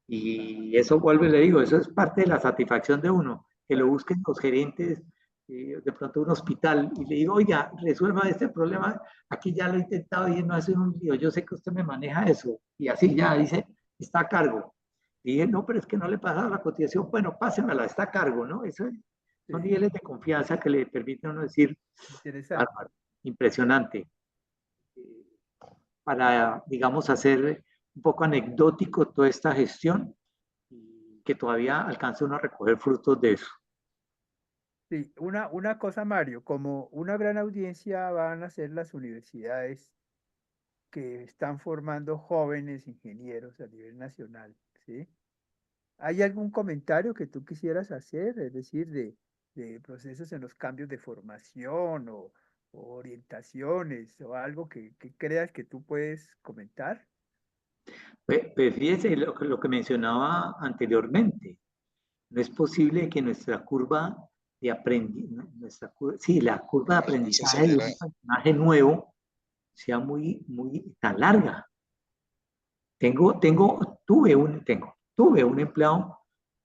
Y eso vuelvo y le digo, eso es parte de la satisfacción de uno, que lo claro. busquen los gerentes, de pronto un hospital, y le digo, oiga, resuelva este problema, aquí ya lo he intentado y no hace un lío, yo sé que usted me maneja eso, y así ya dice, está a cargo. Y dije, no, pero es que no le pasa la cotización, bueno, pásenmela, está a cargo, ¿no? Eso son Sí, niveles de confianza que le permiten a uno decir, interesante. bárbaro, impresionante, para, digamos, hacer un poco anecdótico toda esta gestión, y que todavía alcance uno a recoger frutos de eso. Sí, una cosa, Mario, como una gran audiencia van a ser las universidades que están formando jóvenes ingenieros a nivel nacional, ¿sí? ¿Hay algún comentario que tú quisieras hacer, es decir, de procesos en los cambios de formación o orientaciones o algo que creas que tú puedes comentar? Pues fíjese lo que mencionaba anteriormente. No es posible que nuestra curva de aprendizaje, sí, la curva de Se aprendizaje de acelera. un personaje nuevo sea muy tan larga. Tuve un empleado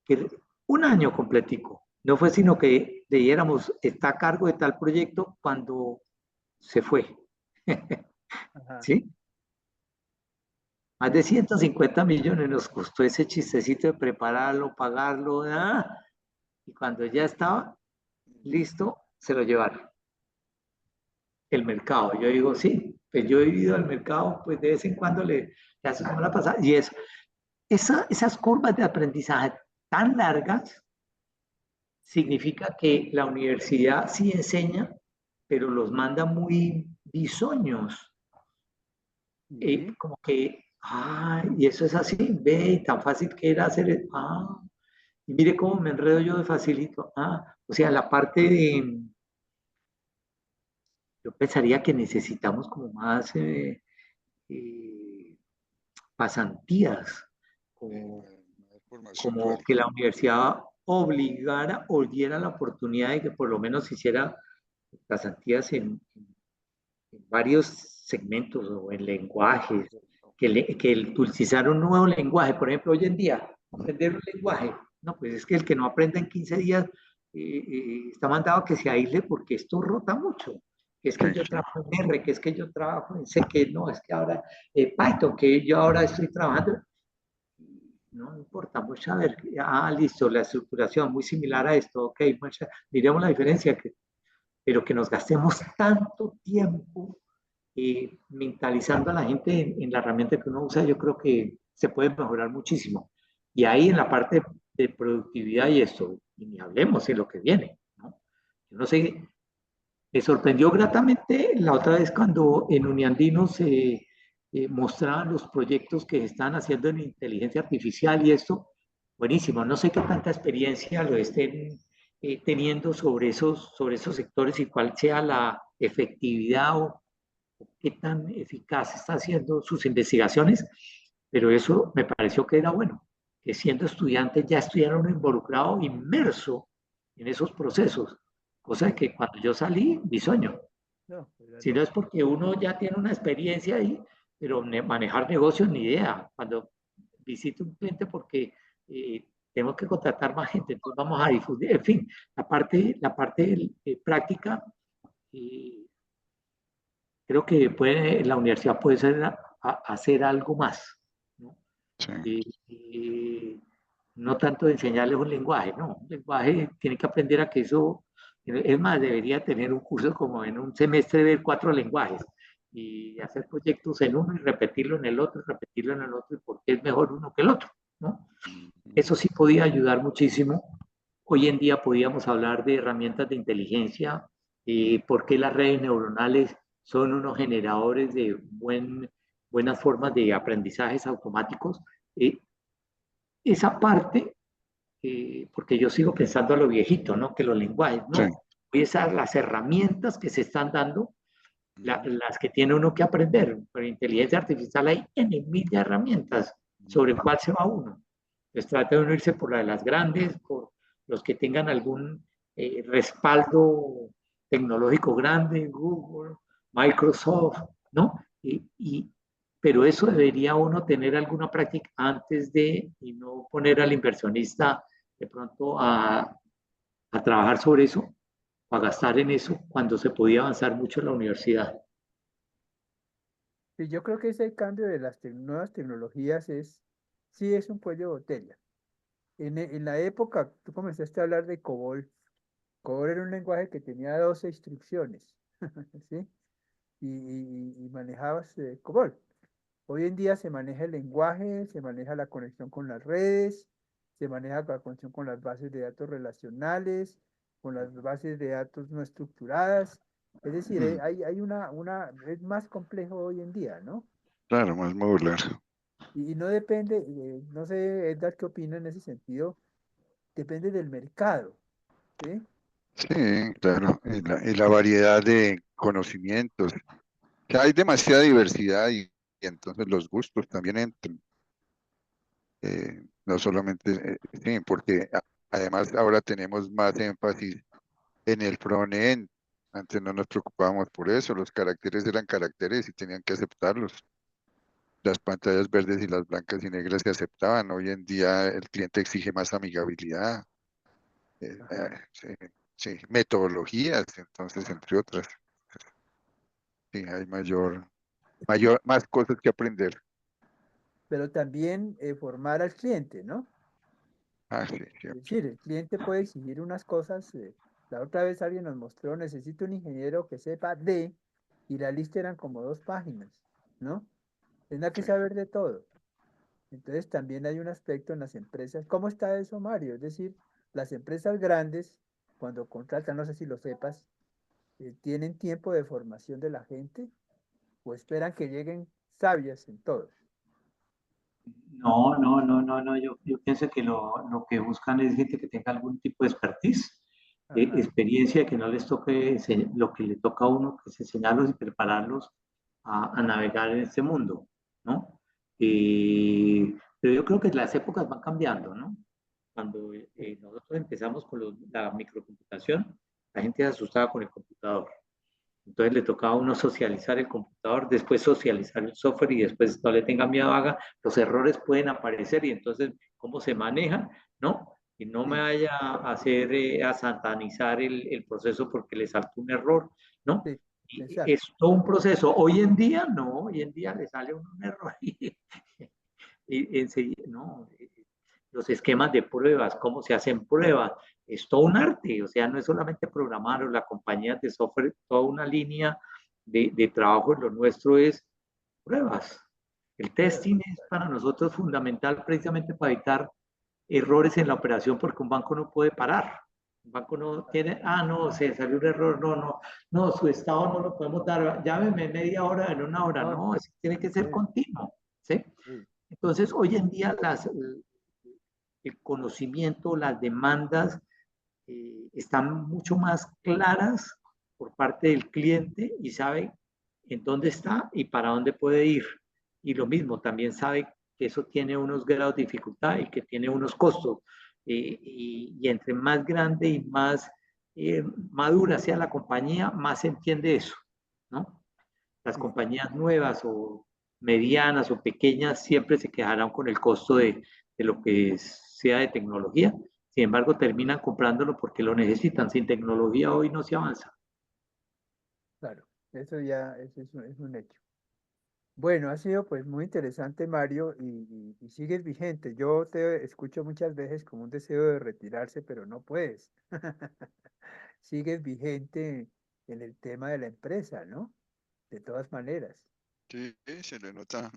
que un año completico. No fue sino que leyéramos, está a cargo de tal proyecto cuando se fue. Ajá. ¿Sí? Más de 150 millones nos costó ese chistecito de prepararlo, pagarlo, ¿ah? Y cuando ya estaba listo, se lo llevaron. El mercado. Yo digo, sí, pues yo he ido al mercado, pues de vez en cuando le hace como la pasada. Y esas curvas de aprendizaje tan largas significa que la universidad sí enseña, pero los manda muy bisoños. Sí. Como que, y eso es así, ve, tan fácil que era hacer, y mire cómo me enredo yo de facilito. O sea, la parte de, yo pensaría que necesitamos como más eh, pasantías, como, Más formación como dual. que la universidad obligara o diera la oportunidad de que por lo menos hiciera pasantías en varios segmentos o en lenguajes, que utilizar un nuevo lenguaje. Por ejemplo, hoy en día, aprender un lenguaje, no, pues es que el que no aprenda en 15 días está mandado a que se aísle porque esto rota mucho. Que es Sí, que yo sí. trabajo en R, que es que yo trabajo en C, que no, es que ahora Python, que yo ahora estoy trabajando. No importa, mucho a ver, listo, la estructuración muy similar a esto, ok, miremos la diferencia, pero que nos gastemos tanto tiempo mentalizando a la gente en la herramienta que uno usa, yo creo que se puede mejorar muchísimo. Y ahí en la parte de productividad y esto, y ni hablemos en lo que viene, ¿no? Yo no sé, me sorprendió gratamente la otra vez cuando en Uniandino se mostraban los proyectos que están haciendo en inteligencia artificial y esto, buenísimo. No sé qué tanta experiencia lo estén teniendo sobre esos sectores y cuál sea la efectividad o qué tan eficaz está haciendo sus investigaciones, pero eso me pareció que era bueno, que siendo estudiantes ya estuvieron involucrado, inmerso en esos procesos, cosa que cuando yo salí, bisoño. No, era Si no es loco. porque uno ya tiene una experiencia ahí, pero manejar negocios ni idea. Cuando visito un cliente porque tengo que contratar más gente, entonces vamos a difundir, en fin, la parte práctica, eh, creo que la universidad puede hacer algo más, ¿no? Sí. No tanto de enseñarles un lenguaje, no, un lenguaje tiene que aprender a que eso, es más, debería tener un curso como en un semestre ver 4 lenguajes y hacer proyectos en uno y repetirlo en el otro, y repetirlo en el otro, y por qué es mejor uno que el otro, ¿no? Ujú. Eso sí podía ayudar muchísimo. Hoy en día podíamos hablar de herramientas de inteligencia, por qué las redes neuronales son unos generadores de buenas formas de aprendizajes automáticos. Eh, esa parte, porque yo sigo pensando a lo viejito, ¿no? Que los lenguajes, Sí. no. Esas las herramientas que se están dando, Ujú. las que tiene uno que aprender. Pero inteligencia artificial hay N mil de herramientas sobre cuál se va uno. Entonces trata de uno irse por la de las grandes, por los que tengan algún respaldo tecnológico grande, Google, Microsoft, ¿no? Pero eso debería uno tener alguna práctica antes de, y no poner al inversionista de pronto a trabajar sobre eso, a gastar en eso, cuando se podía avanzar mucho en la universidad. Y yo creo que ese cambio de las nuevas tecnologías sí es un cuello de botella. En la época, tú comenzaste a hablar de COBOL. COBOL era un lenguaje que tenía 12 instrucciones, ¿sí? Y manejabas COBOL. Hoy en día se maneja el lenguaje, se maneja la conexión con las redes, se maneja la conexión con las bases de datos relacionales, con las bases de datos no estructuradas. Es decir, Mm. hay es más complejo hoy en día, ¿no? Claro, más modular. Y no depende, no sé, Edgar, qué opina en ese sentido, depende del mercado, ¿sí? Sí, claro. Y la variedad de conocimientos. Que hay demasiada diversidad y entonces los gustos también entran. No solamente, sí, porque además ahora tenemos más énfasis en el front-end. Antes no nos preocupábamos por eso, los caracteres eran caracteres y tenían que aceptarlos. Las pantallas verdes y las blancas y negras se aceptaban. Hoy en día el cliente exige más amigabilidad. sí, sí, metodologías, entonces, entre otras. Sí, hay más cosas que aprender. Pero también formar al cliente, ¿no? Ah, sí, Es siempre. decir, el cliente puede exigir unas cosas. La otra vez alguien nos mostró, necesito un ingeniero que sepa de, y la lista eran como 2 páginas, ¿no? Tendrá que Sí. saber de todo. Entonces también hay un aspecto en las empresas. ¿Cómo está eso, Mario? Es decir, las empresas grandes, cuando contratan, no sé si lo sepas, ¿tienen tiempo de formación de la gente o esperan que lleguen sabias en todo? No, no, no, no, no. Yo pienso que lo que buscan es gente que tenga algún tipo de expertise, de Ajá, experiencia, que no les toque lo que le toca a uno, que es enseñarlos y prepararlos a navegar en este mundo, ¿no? Pero yo creo que las épocas van cambiando, ¿no? Cuando sí, nosotros empezamos con la microcomputación, la gente se asustaba con el computador. Entonces le tocaba a uno socializar el computador, después socializar el software y después no le tenga miedo, haga, los errores pueden aparecer y entonces cómo se maneja, ¿no? Y no me sí, vaya a hacer, a satanizar el proceso porque le saltó un error, ¿no? sí, Y es exacto. todo un proceso. Hoy en día, no, hoy en día le sale un error y enseguida, no, los esquemas de pruebas, cómo se hacen pruebas, es todo un arte, o sea, no es solamente programar o la compañía de software, toda una línea de trabajo, lo nuestro es pruebas. El Prueba. testing es para nosotros fundamental precisamente para evitar errores en la operación porque un banco no puede parar. Un banco no tiene, no, se salió un error, no, no, no, su estado no lo podemos dar, llámeme media hora, en una hora, No, no, tiene que ser sí, continuo, ¿sí? sí, Entonces, hoy en día el conocimiento, las demandas están mucho más claras por parte del cliente y sabe en dónde está y para dónde puede ir. Y lo mismo, también sabe que eso tiene unos grados de dificultad y que tiene unos costos. Y entre más grande y más madura sea la compañía, más se entiende eso, ¿no? Las sí. compañías nuevas o medianas o pequeñas siempre se quejarán con el costo de lo que sea de tecnología. Sin embargo, terminan comprándolo porque lo necesitan. Sin tecnología hoy no se avanza. Claro, eso es un hecho. Bueno, ha sido pues muy interesante, Mario, y sigues vigente. Yo te escucho muchas veces como un deseo de retirarse, pero no puedes. Sigues vigente en el tema de la empresa, ¿no? De todas maneras. Sí, se le nota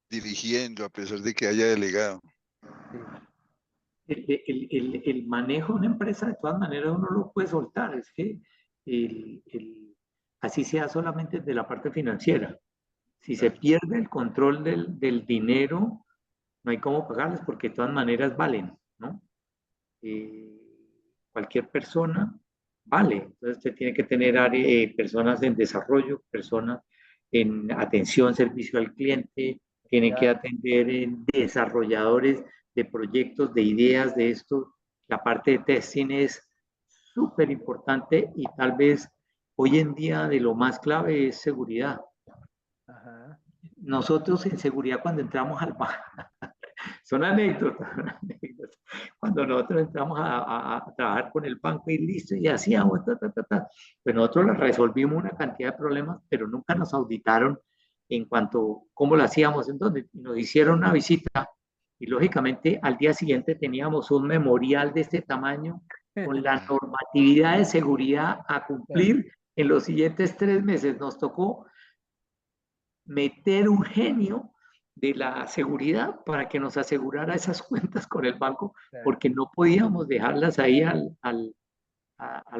dirigiendo a pesar de que haya delegado. Sí, El manejo de una empresa, de todas maneras, uno lo puede soltar. Es que así sea solamente de la parte financiera. Si se Claro. pierde el control del dinero, no hay cómo pagarles porque de todas maneras valen, ¿no? eh, Cualquier persona vale. Entonces usted tiene que tener personas en desarrollo, personas en atención, servicio al cliente, tiene que ya, atender en desarrolladores de proyectos, de ideas, de esto. La parte de testing es súper importante y tal vez hoy en día de lo más clave es seguridad. ajá, Nosotros en seguridad cuando entramos al banco, son anécdotas, anécdotas. Cuando nosotros entramos a trabajar con el banco y listo, y hacíamos, pues nosotros resolvimos una cantidad de problemas, pero nunca nos auditaron en cuanto a cómo lo hacíamos, en dónde. Nos hicieron una visita y lógicamente al día siguiente teníamos un memorial de este tamaño con la Ah, normatividad de seguridad a claro, cumplir en los siguientes 3 meses. Nos tocó meter un genio de la seguridad para que nos asegurara esas cuentas con el banco, claro, porque no podíamos dejarlas ahí al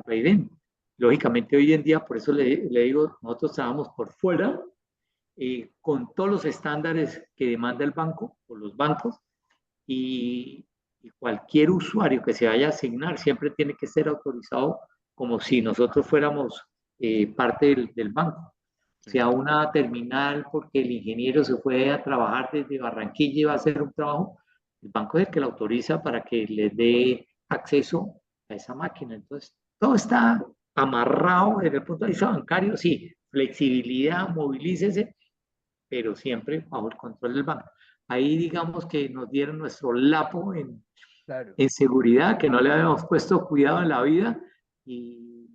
vaivén. Lógicamente hoy en día, por eso le digo, nosotros estábamos por fuera, con todos los estándares que demanda el banco o los bancos, y cualquier usuario que se vaya a asignar siempre tiene que ser autorizado como si nosotros fuéramos parte del banco, sí, sea una terminal porque el ingeniero se fue a trabajar desde Barranquilla y va a hacer un trabajo, el banco es el que lo autoriza para que le dé acceso a esa máquina. Entonces, todo está amarrado desde el punto de vista bancario, sí, flexibilidad, movilícese, pero siempre bajo el control del banco. Ahí digamos que nos dieron nuestro lapo claro. en seguridad, que no le habíamos puesto cuidado en la vida. Y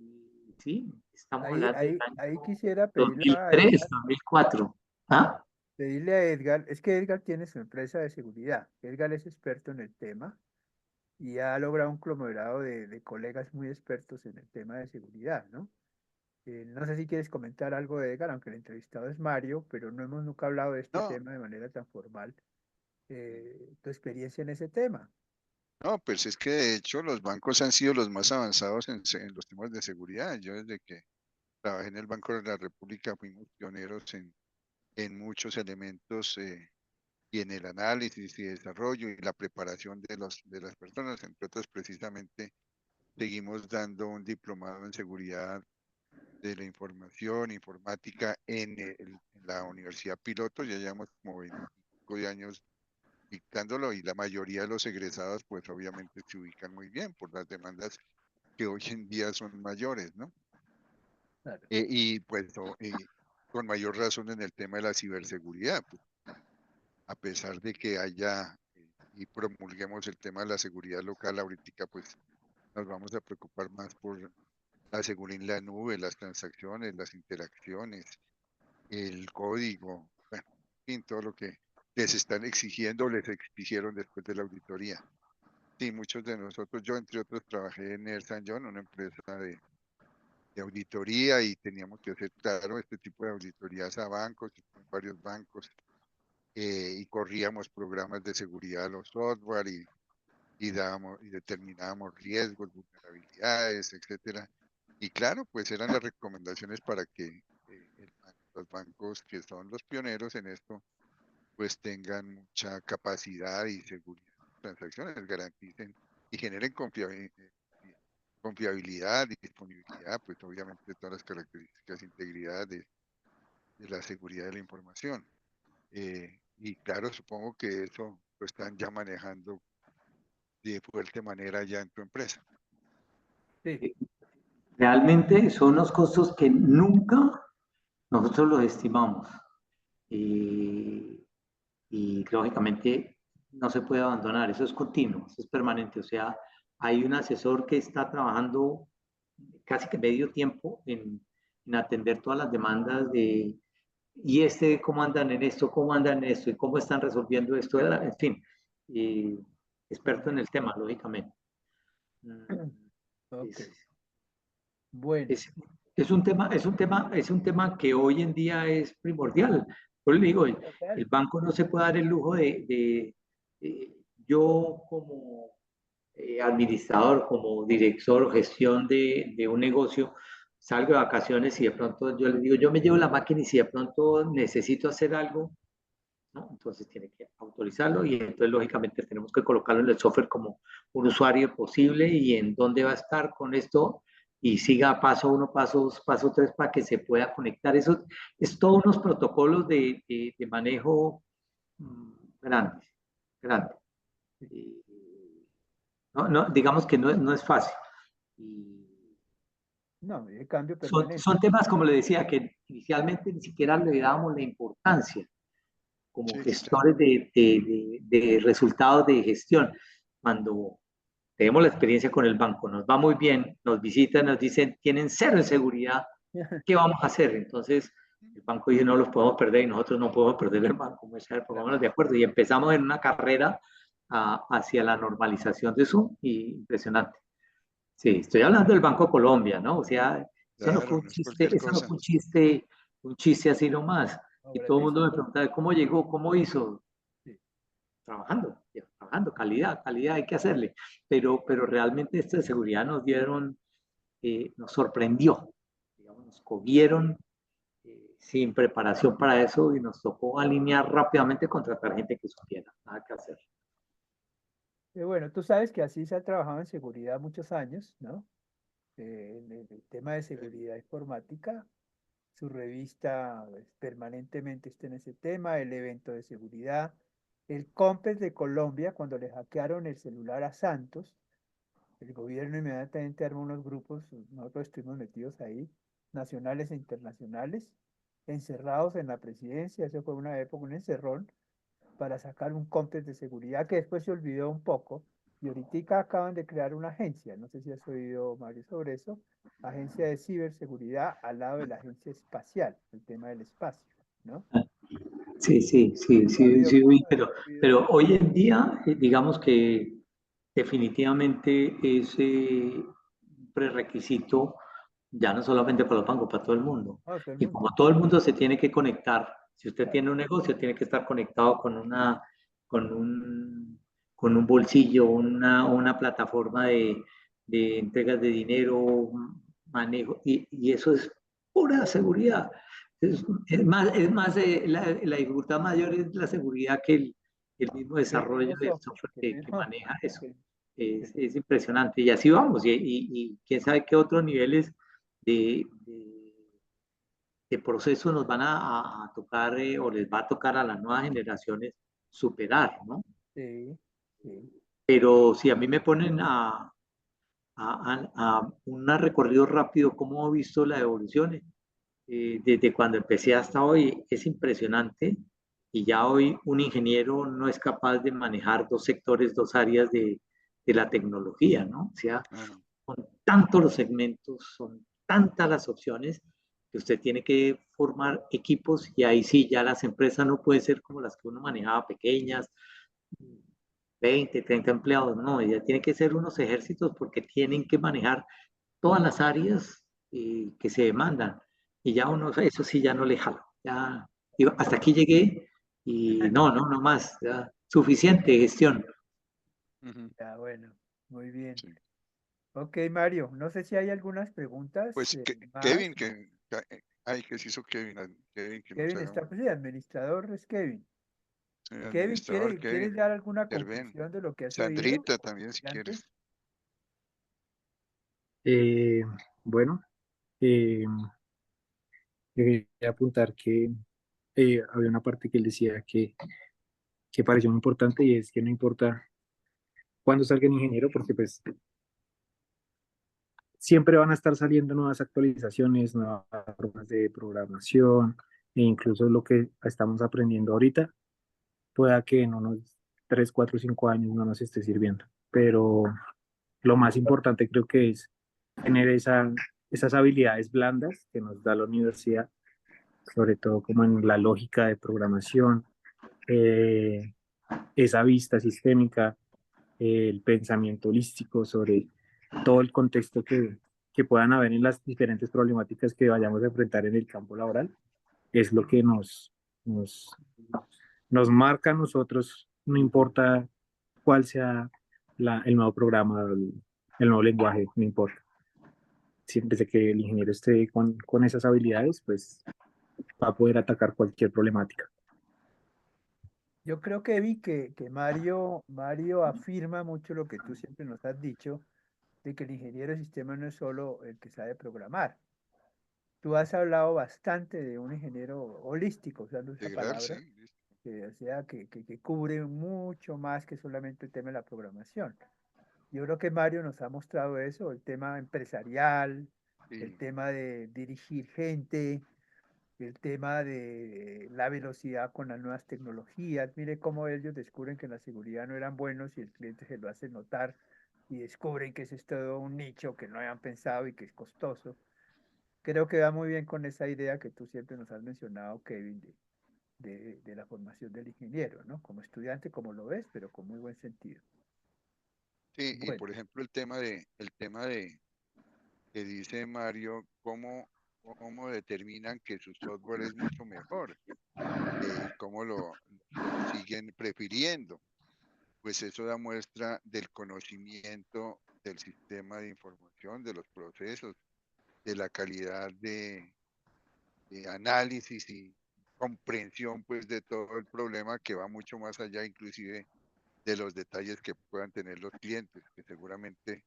sí, estamos Ahí, hablando del ahí, año ahí quisiera 2003, 2004. ¿Ah? pedirle a Edgar, es que Edgar tiene su empresa de seguridad. Edgar es experto en el tema y ha logrado un conglomerado de colegas muy expertos en el tema de seguridad, ¿no? No sé si quieres comentar algo de Edgar, aunque el entrevistado es Mario, pero no hemos nunca hablado de este No, tema de manera tan formal. Tu experiencia en ese tema. no, pues es que de hecho los bancos han sido los más avanzados en los temas de seguridad. Yo desde que trabajé en el Banco de la República fuimos pioneros en muchos elementos y en el análisis y desarrollo y la preparación de las personas. Entre otras, precisamente, seguimos dando un diplomado en seguridad de la información, informática en la Universidad Piloto. Ya llevamos como 25 años dictándolo y la mayoría de los egresados, pues obviamente se ubican muy bien por las demandas que hoy en día son mayores, ¿no? Claro. Y pues con mayor razón en el tema de la ciberseguridad, pues, a pesar de que haya y promulguemos el tema de la seguridad local, ahorita pues nos vamos a preocupar más por la seguridad en la nube, las transacciones, las interacciones, el código, bueno, en fin, todo lo que les están exigiendo, les exigieron después de la auditoría. Sí, muchos de nosotros, yo entre otros trabajé en Ernst Young, una empresa de auditoría y teníamos que hacer, claro, este tipo de auditorías a bancos, en varios bancos, y corríamos programas de seguridad a los software y dábamos y determinábamos riesgos, vulnerabilidades, etcétera. Y claro, pues eran las recomendaciones para que los bancos que son los pioneros en esto, pues tengan mucha capacidad y seguridad en transacciones, garanticen y generen confiabilidad y disponibilidad, pues obviamente todas las características, integridad de la seguridad de la información. Y claro, supongo que eso lo están ya manejando de fuerte manera ya en tu empresa. Sí, Realmente son unos costos que nunca nosotros los estimamos. Y, y lógicamente no se puede abandonar, eso es continuo, eso es permanente. O sea, hay un asesor que está trabajando casi que medio tiempo en atender todas las demandas de, y cómo andan en esto, cómo andan en esto, y cómo están resolviendo esto, en fin, y experto en el tema, lógicamente. ok. Es, Bueno, es, es un tema que hoy en día es primordial. Yo le digo, el total. banco no se puede dar el lujo yo como administrador, como director o gestión de un negocio, salgo de vacaciones y de pronto yo le digo, yo me llevo la máquina y si de pronto necesito hacer algo, ¿no? Entonces tiene que autorizarlo y entonces lógicamente tenemos que colocarlo en el software como un usuario posible y en dónde va a estar con esto y siga paso uno, paso tres para que se pueda conectar. Eso es todos unos protocolos de manejo grandes, grandes. Eh, digamos que no es fácil. Y No, el cambio son permanente. temas, como le decía, que inicialmente ni siquiera le dábamos la importancia como Sí, claro. gestores de resultados de gestión. Cuando tenemos la experiencia con el banco, nos va muy bien, nos visitan, nos dicen, tienen cero en seguridad, ¿qué vamos a hacer? Entonces, el banco dice, no los podemos perder y nosotros no podemos perder el banco, Claro. pongámonos de acuerdo. Y empezamos en una carrera hacia la normalización de eso, y impresionante. Sí, estoy hablando del Banco Colombia, ¿no? O sea, eso no fue Claro, un no es chiste, cualquier eso no cosa. fue un chiste así nomás. No, Y todo el mundo me grandísimo. preguntaba, ¿cómo llegó? ¿Cómo hizo? Sí. Trabajando, calidad, hay que hacerle. Pero realmente esta seguridad nos sorprendió, digamos, nos cogieron sin preparación para eso y nos tocó alinear rápidamente, contratar gente que supiera, nada que hacer. Bueno, tú sabes que así se ha trabajado en seguridad muchos años, ¿no? En el tema de seguridad informática, su revista pues, permanentemente está en ese tema, el evento de seguridad, el COMPES de Colombia, cuando le hackearon el celular a Santos, el gobierno inmediatamente armó unos grupos, nosotros estuvimos metidos ahí, nacionales e internacionales, encerrados en la presidencia, eso fue una época, un encerrón, para sacar un COMPES de seguridad que después se olvidó un poco, Y ahorita acaban de crear una agencia, no sé si has oído, Mario, sobre eso, agencia de ciberseguridad al lado de la agencia espacial, el tema del espacio, ¿no? Sí, sí, sí, Ha sí, habido, sí, ha habido- pero hoy en día, digamos que definitivamente es un prerequisito ya no solamente para los bancos, para todo el mundo. no, todo el Y mundo, como todo el mundo se tiene que conectar, si usted claro, tiene un negocio, tiene que estar conectado con con un bolsillo, una plataforma de entregas de dinero, manejo, y eso es pura seguridad. La dificultad mayor es la seguridad que el mismo que el desarrollo mismo del software, software que el que mismo, maneja eso. que el- que el- Es impresionante. Y así vamos. Y quién sabe qué otros niveles de proceso nos van a tocar o les va a tocar a las nuevas generaciones superar, ¿no? sí, sí. Pero si a mí me ponen a un recorrido rápido, ¿cómo he visto la evolución? Desde cuando empecé hasta hoy es impresionante y ya hoy un ingeniero no es capaz de manejar dos sectores, dos áreas de la tecnología, ¿no? O sea, Claro. son tantos los segmentos, son tantas las opciones que usted tiene que formar equipos y ahí sí ya las empresas no pueden ser como las que uno manejaba pequeñas, 20, 30 empleados, no, ya tiene que ser unos ejércitos porque tienen que manejar todas las áreas que se demandan. Y ya uno, eso sí, ya no le jalo. Ya, digo, hasta aquí llegué y no más. Ya, suficiente gestión. Ujú. Ya, bueno, muy bien. Sí. Ok, Mario, no sé si hay algunas preguntas Pues más. Kevin, ay, que se hizo Kevin, Kevin, que nos Kevin haga está, pues sí, administrador es Kevin. Kevin, administrador, ¿quieres Kevin, dar alguna Kerben, conclusión de lo que has oído? Sandrita también si Adelante. quieres. Eh, bueno, eh, quería apuntar que había una parte que él decía que pareció muy importante y es que no importa cuándo salga el ingeniero, porque pues siempre van a estar saliendo nuevas actualizaciones, nuevas formas de programación, e incluso lo que estamos aprendiendo ahorita, pueda que en unos 3 4 5 años no nos esté sirviendo. Pero lo más importante creo que es tener esas habilidades blandas que nos da la universidad, sobre todo como en la lógica de programación, eh, esa vista sistémica, el pensamiento holístico sobre todo el contexto que puedan haber en las diferentes problemáticas que vayamos a enfrentar en el campo laboral, es lo que nos, nos marca a nosotros, no importa cuál sea el nuevo programa, el nuevo lenguaje, no importa. Siempre desde que el ingeniero esté con esas habilidades, pues va a poder atacar cualquier problemática. Yo creo que vi que Mario afirma mucho lo que tú siempre nos has dicho, de que el ingeniero de sistemas no es solo el que sabe programar. Tú has hablado bastante de un ingeniero holístico, usando esa Integral, sí, palabra, listo. o sea, que cubre mucho más que solamente el tema de la programación. Yo creo que Mario nos ha mostrado eso, el tema empresarial, el Sí, tema de dirigir gente, el tema de la velocidad con las nuevas tecnologías. Mire cómo ellos descubren que en la seguridad no eran buenos y el cliente se lo hace notar y descubren que ese es todo un nicho que no habían pensado y que es costoso. Creo que va muy bien con esa idea que tú siempre nos has mencionado, Kevin, de la formación del ingeniero, ¿no? Como estudiante, como lo ves, pero con muy buen sentido. sí, y Bueno, por ejemplo el tema de que dice Mario, cómo determinan que su software es mucho mejor y cómo lo siguen prefiriendo. Pues eso da muestra del conocimiento del sistema de información, de los procesos, de la calidad de análisis y comprensión pues de todo el problema que va mucho más allá inclusive de los detalles que puedan tener los clientes, que seguramente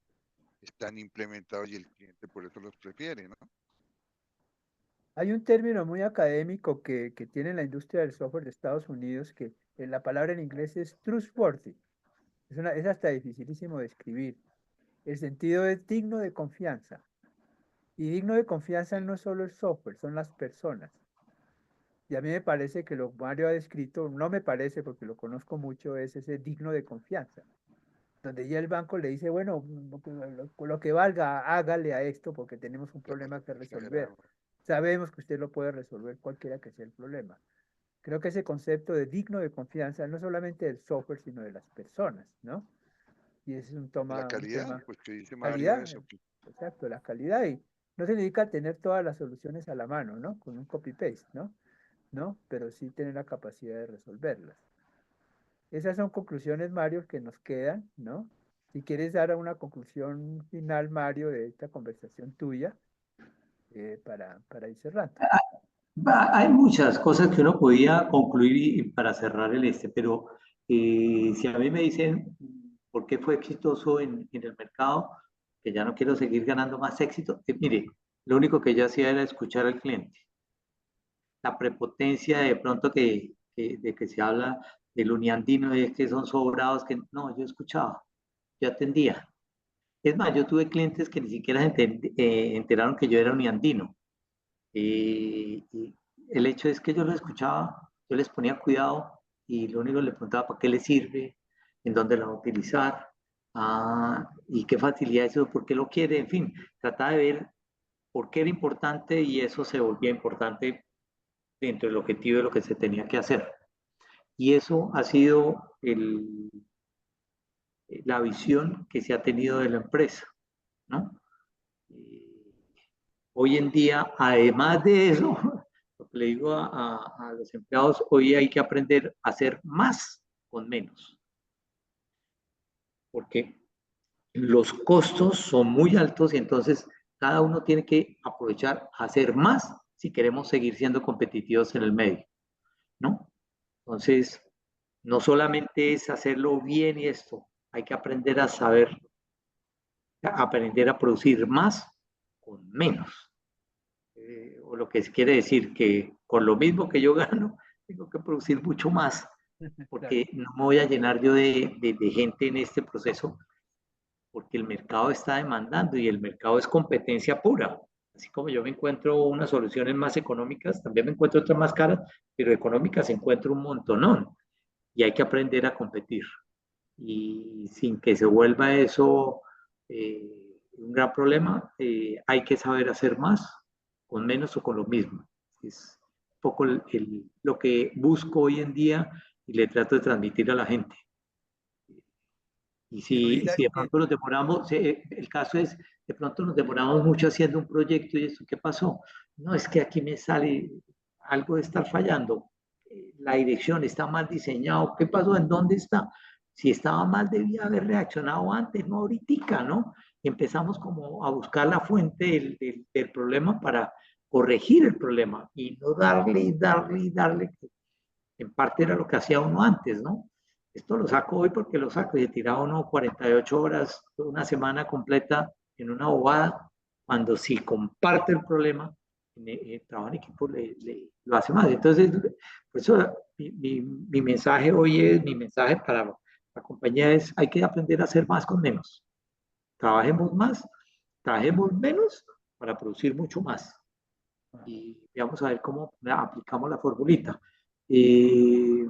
están implementados y el cliente por eso los prefiere, ¿no? hay un término muy académico que tiene la industria del software de Estados Unidos que la palabra en inglés es trustworthy. Es hasta dificilísimo de escribir. El sentido es digno de confianza. Y digno de confianza Sí, no es solo el software, son las personas. Y a mí me parece que lo que Mario ha descrito, no me parece porque lo conozco mucho, es ese digno de confianza. donde ya el banco le dice, bueno, lo que valga, hágale a esto porque tenemos un problema que resolver. Sabemos que usted lo puede resolver cualquiera que sea el problema. Creo que ese concepto de digno de confianza no solamente del software, sino de las personas, ¿no? Y ese es De la un calidad, tema, pues que dice Mario calidad, eso. Que exacto, la calidad. Y no se dedica a tener todas las soluciones a la mano, ¿no? Con un copy-paste, ¿no? ¿No? Pero sí tener la capacidad de resolverlas. Esas son conclusiones, Mario, que nos quedan, ¿no? Si quieres dar una conclusión final, Mario, de esta conversación tuya, para ir cerrando. Hay muchas cosas que uno podía concluir para cerrar el pero si a mí me dicen por qué fue exitoso en el mercado, que ya no quiero seguir ganando más éxito, mire, lo único que yo hacía era escuchar al cliente. La prepotencia de pronto de que se habla del uniandino, de que son sobrados, que no, yo escuchaba, yo atendía. Es más, yo tuve clientes que ni siquiera enteraron que yo era uniandino. Y el hecho es que yo los escuchaba, yo les ponía cuidado y lo único que les preguntaba para qué les sirve, en dónde lo va a utilizar, y qué facilidad es eso, por qué lo quiere, en fin, trataba de ver por qué era importante y eso se volvía importante dentro del objetivo de lo que se tenía que hacer. Y eso ha sido la visión que se ha tenido de la empresa, ¿no? Hoy en día, además de eso, lo que le digo a los empleados, hoy hay que aprender a hacer más con menos, porque los costos son muy altos y entonces cada uno tiene que aprovechar a hacer más si queremos seguir siendo competitivos en el medio, ¿no? Entonces, no solamente es hacerlo bien y esto, hay que aprender a saber, aprender a producir más con menos. O lo que quiere decir que con lo mismo que yo gano, tengo que producir mucho más, Claro. porque no me voy a llenar yo de gente en este proceso, porque el mercado está demandando y el mercado es competencia pura. Así como yo me encuentro unas soluciones más económicas, también me encuentro otras más caras, pero económicas encuentro un montonón y hay que aprender a competir. Y sin que se vuelva eso un gran problema, hay que saber hacer más con menos o con lo mismo. Es un poco lo que busco hoy en día y le trato de transmitir a la gente. Y Y si de pronto nos demoramos, el caso es, de pronto nos demoramos mucho haciendo un proyecto y esto, ¿qué pasó? No, es que aquí me sale algo de estar fallando. La dirección está mal diseñado. ¿Qué pasó? ¿En dónde está? Si estaba mal, debía haber reaccionado antes, no ahorita, ¿no? Y empezamos como a buscar la fuente del problema para corregir el problema y no darle y darle y darle. En parte era lo que hacía uno antes, ¿no? Esto lo saco hoy porque lo saco y he tirado uno 48 horas, una semana completa en una bobada, cuando si comparte el problema, trabajo en equipo lo hace más. Entonces, por eso mi mensaje hoy es, mi mensaje para la compañía es, hay que aprender a hacer más con menos. Trabajemos más, trabajemos menos para producir mucho más. Y vamos a ver cómo aplicamos la formulita. Eh,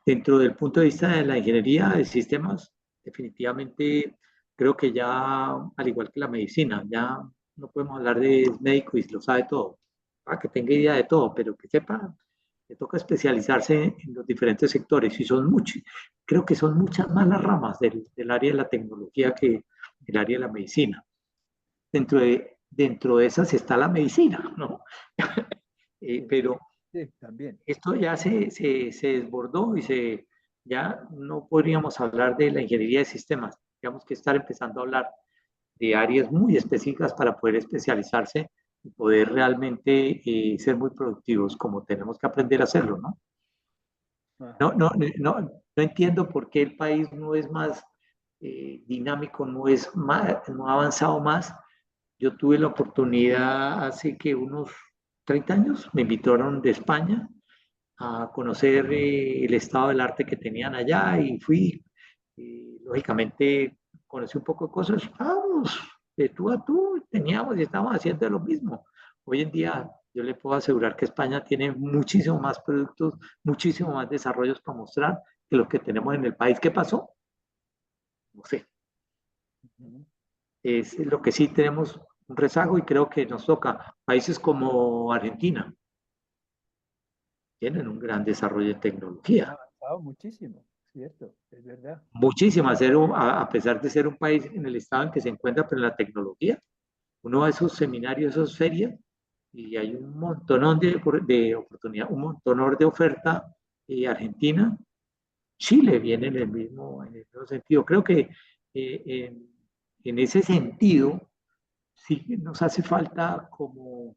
Dentro del punto de vista de la ingeniería de sistemas, definitivamente creo que ya, al igual que la medicina, ya no podemos hablar de médico y lo sabe todo, para que tenga idea de todo, pero que sepa, le toca especializarse en los diferentes sectores y son muchos, creo que son muchas más las ramas del área de la tecnología que el área de la medicina. Dentro de esas está la medicina, ¿no? Pero sí, también. esto ya se desbordó y ya no podríamos hablar de la ingeniería de sistemas. Tenemos que estar empezando a hablar de áreas muy específicas para poder especializarse y poder realmente ser muy productivos como tenemos que aprender a hacerlo, ¿no? No, Ajá. no, no, no entiendo por qué el país no es más dinámico, no ha avanzado más. Yo tuve la oportunidad hace que unos 30 años, me invitaron de España a conocer el estado del arte que tenían allá y fui, lógicamente conocí un poco de cosas, estábamos de tú a tú, teníamos y estábamos haciendo lo mismo. Hoy en día yo le puedo asegurar que España tiene muchísimo más productos, muchísimo más desarrollos para mostrar que lo que tenemos en el país. ¿Qué pasó? no sé. Ujú. Es lo que sí tenemos un rezago y creo que nos toca. Países como Argentina tienen un gran desarrollo de Ha tecnología. avanzado muchísimo, cierto, es verdad. Muchísimo, a pesar de ser un país en el estado en que se encuentra, pero en la tecnología, uno va a esos seminarios, esas ferias, y hay un montón de oportunidad, un montón de oferta. Argentina, Chile viene en el mismo sentido. Creo que en ese sentido sí que nos hace falta como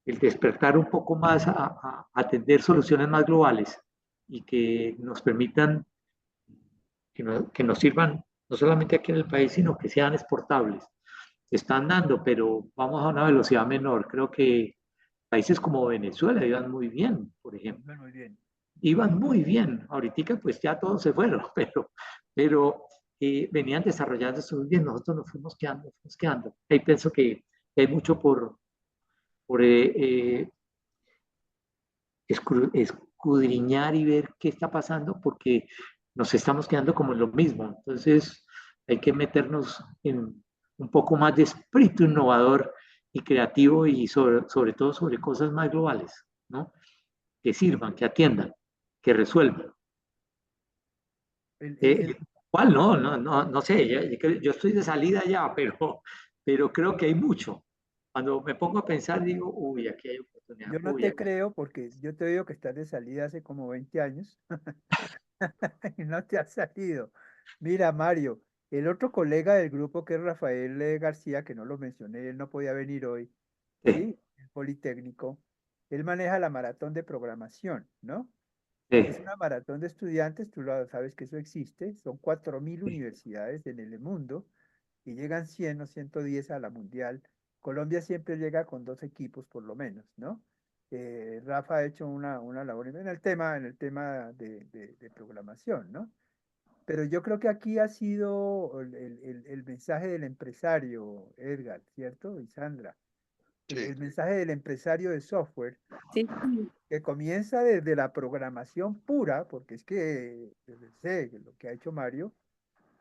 el despertar un poco más a atender soluciones más globales y que nos permitan, que nos sirvan no solamente aquí en el país, sino que sean exportables. Se están dando, pero vamos a una velocidad menor. Creo que países como Venezuela iban muy bien, por ejemplo. Muy bien. Iban muy bien. Ahorita pues ya todos se fueron, pero venían desarrollándose muy bien. Nosotros nos fuimos quedando, fuimos quedando. Ahí pienso que hay mucho por escudriñar y ver qué está pasando porque nos estamos quedando como en lo mismo. Entonces hay que meternos en un poco más de espíritu innovador y creativo y sobre todo sobre cosas más globales, ¿no? Que sirvan, que atiendan, que resuelvan. El, el, Eh, el- ¿Cuál? No sé, yo estoy de salida ya, pero creo que hay mucho. Cuando me pongo a pensar, digo, uy, aquí hay oportunidad, yo no uy, te aquí. creo porque yo te digo que estás de salida hace como 20 años y no te has salido. Mira, Mario, el otro colega del grupo que es Rafael García, que no lo mencioné, él no podía venir hoy, Sí, ¿sí? El Politécnico, él maneja la maratón de programación, ¿no? Es sí, una maratón de estudiantes, tú lo sabes que eso existe, son 4.000 sí, universidades en el mundo y llegan 100 o 110 a la mundial. Colombia siempre llega con dos equipos por lo menos, ¿no? Rafa ha hecho una labor en el tema de programación, ¿no? Pero yo creo que aquí ha sido el mensaje del empresario, Edgar, ¿cierto? Y Sandra, Sí, el mensaje del empresario de software Sí, que comienza desde la programación pura, porque es que sé lo que ha hecho Mario,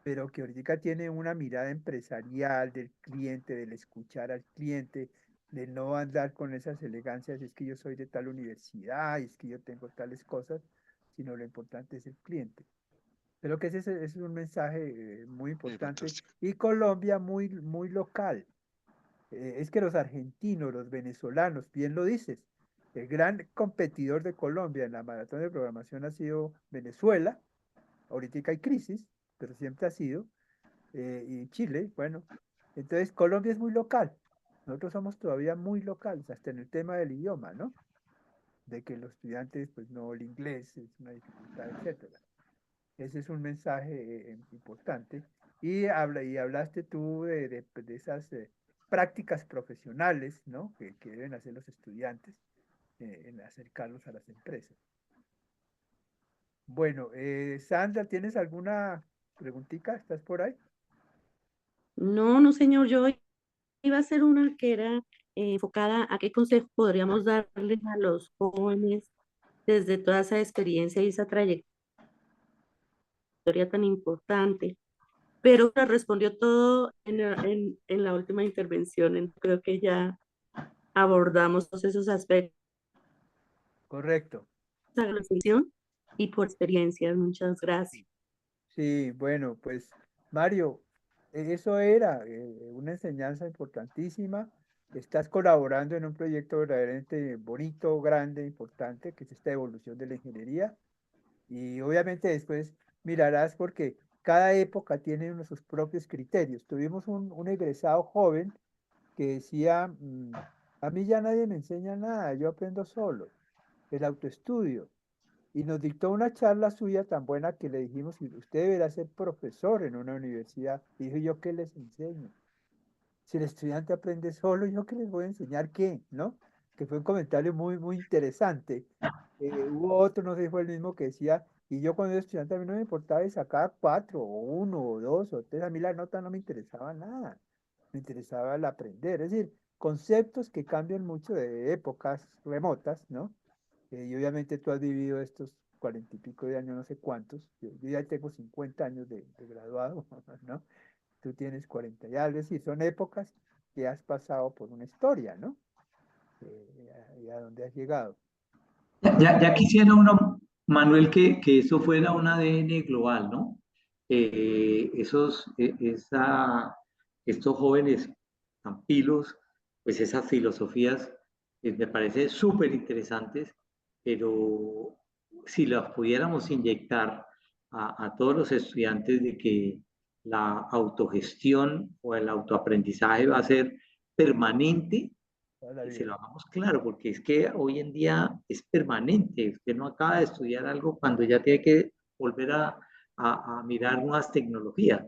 pero que ahorita tiene una mirada empresarial del cliente, del escuchar al cliente, de no andar con esas elegancias, es que yo soy de tal universidad, y es que yo tengo tales cosas, sino lo importante es el cliente. Creo que ese es un mensaje muy sí, importante fantástico. y Colombia muy local. Es que los argentinos, los venezolanos, bien lo dices, el gran competidor de Colombia en la maratón de programación ha sido Venezuela. Ahorita hay crisis, pero siempre ha sido. Y Chile, bueno. Entonces Colombia es muy local. Nosotros somos todavía muy locales, hasta en el tema del idioma, ¿no? De que los estudiantes, pues no, el inglés es una dificultad, etcétera. Ese es un mensaje importante. Y hablaste tú de esas prácticas profesionales, ¿no? Que deben hacer los estudiantes en acercarlos a las empresas. Bueno, Sandra, ¿tienes alguna preguntita? ¿Estás por ahí? no, no, señor, yo iba a hacer una que era enfocada a qué consejo podríamos darle a los jóvenes desde toda esa experiencia y esa trayectoria tan importante, pero la respondió todo en la última intervención, creo que ya abordamos todos esos aspectos Correcto. de la reflexión y por experiencias. Muchas gracias. Sí, bueno, pues Mario, eso era una enseñanza importantísima. Estás colaborando en un proyecto verdaderamente bonito, grande, importante, que es esta evolución de la ingeniería. Y obviamente después mirarás porque cada época tiene uno sus propios criterios. Tuvimos un egresado joven que decía, a mí ya nadie me enseña nada, yo aprendo solo, el autoestudio. Y nos dictó una charla suya tan buena que le dijimos, usted deberá ser profesor en una universidad. Y dijo, ¿yo qué les enseño? Si el estudiante aprende solo, ¿yo qué les voy a enseñar qué? ¿No? Que fue un comentario muy interesante. Hubo otro, no sé si fue el mismo, que decía, y yo cuando era estudiante a mí no me importaba si sacaba 4, o 1, o 2, o 3, a mí la nota no me interesaba nada, me interesaba el aprender. Es decir, conceptos que cambian mucho de épocas remotas, ¿no? Y obviamente tú has vivido estos 40 y pico de años, no sé cuántos. Yo ya tengo 50 años de graduado, ¿no? Tú tienes 40 y algo, y son épocas que has pasado por una historia, ¿no? Y a dónde has llegado. Ya quisiera uno, Manuel, que eso fuera un ADN global, ¿no? Estos jóvenes tan pilos, pues esas filosofías me parece súper interesantes, pero si las pudiéramos inyectar a todos los estudiantes de que la autogestión o el autoaprendizaje va a ser permanente, Toda la y se vida. lo hagamos claro, porque es que hoy en día es permanente. Usted no acaba de estudiar algo cuando ya tiene que volver a mirar nuevas tecnologías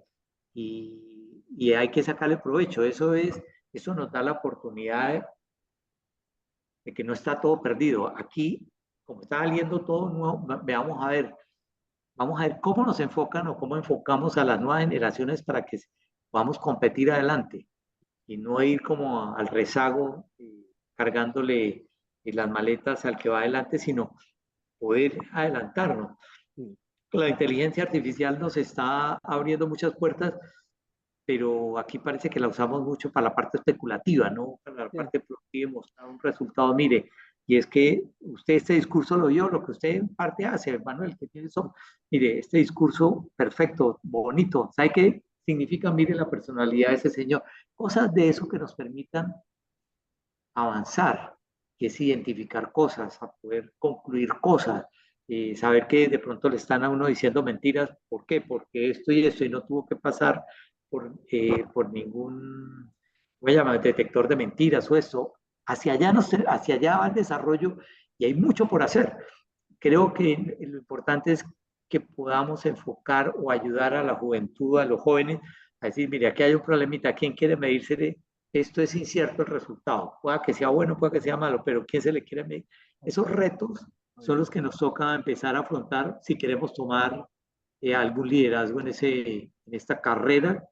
y hay que sacarle provecho. Eso nos da la oportunidad de que no está todo perdido. Aquí, como está saliendo todo nuevo, vamos a ver cómo nos enfocan o cómo enfocamos a las nuevas generaciones para que podamos competir adelante y no ir como al rezago, cargándole las maletas al que va adelante, sino poder adelantarnos. Sí, La inteligencia artificial nos está abriendo muchas puertas, pero aquí parece que la usamos mucho para la parte especulativa, no para la sí, parte productiva y mostrar un resultado. Mire, y es que usted este discurso lo vio, lo que usted en parte hace, Manuel, que tiene eso. Mire, este discurso perfecto, bonito, ¿sabe qué significa? Mire la personalidad de ese señor. Cosas de eso que nos permitan avanzar, que es identificar cosas, a poder concluir cosas, saber que de pronto le están a uno diciendo mentiras. ¿Por qué? Porque esto y esto, y no tuvo que pasar por ningún, voy a llamar, detector de mentiras o esto. Hacia allá va el desarrollo y hay mucho por hacer. Creo que lo importante es que podamos enfocar o ayudar a la juventud, a los jóvenes, a decir, mire, aquí hay un problemita, ¿quién quiere medirse? Esto es incierto el resultado, pueda que sea bueno, pueda que sea malo, pero ¿quién se le quiere medir? Esos retos muy son bien. los que nos toca empezar a afrontar si queremos tomar algún liderazgo en esta carrera,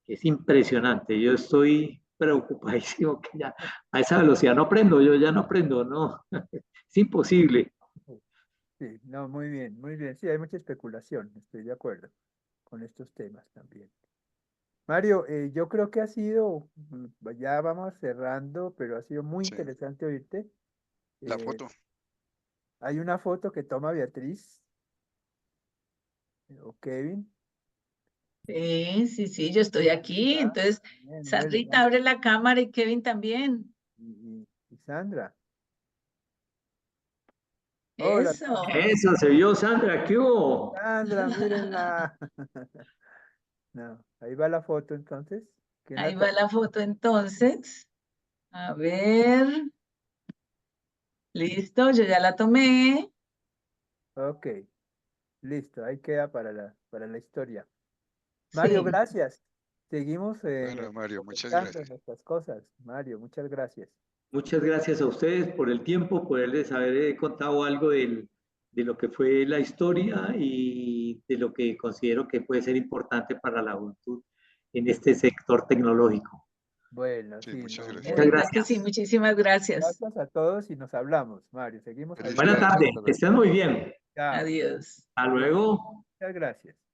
que es impresionante. Yo estoy preocupadísimo que ya a esa velocidad no aprendo, yo ya no aprendo, no, es imposible. Sí, no, muy bien, muy bien. Sí, hay mucha especulación, estoy de acuerdo con estos temas también. Mario, yo creo que ha sido, ya vamos cerrando, pero ha sido muy Sí, interesante oírte. la Eh, foto. Hay una foto que toma Beatriz o Kevin. Sí, sí, sí, yo estoy aquí. Ah, Entonces, bien, muy Sandrita elegante. abre la cámara y Kevin también. Y Sandra. Hola, Eso. Sandra. Eso, se vio Sandra, ¿qué hubo? Sandra, mírenla. No, ahí va la foto entonces. ¿Quién la Ahí va toma? la foto entonces. A ver, listo, yo ya la tomé. Ok, listo, ahí queda para la historia. Mario, Sí. gracias. Seguimos Bueno, Mario, muchas comentando gracias. nuestras cosas. Mario, muchas gracias. Muchas gracias a ustedes por el tiempo, poderles haber contado algo de lo que fue la historia y de lo que considero que puede ser importante para la juventud en este sector tecnológico. Bueno, Sí, sí, muchas no, De gracias. Muchas verdad que sí, gracias. muchísimas gracias. gracias a todos y nos hablamos, Mario. Seguimos Feliz hablando. Buenas tarde. tardes, Hasta que luego. estén muy bien. Chao. Adiós. Hasta luego. Muchas gracias.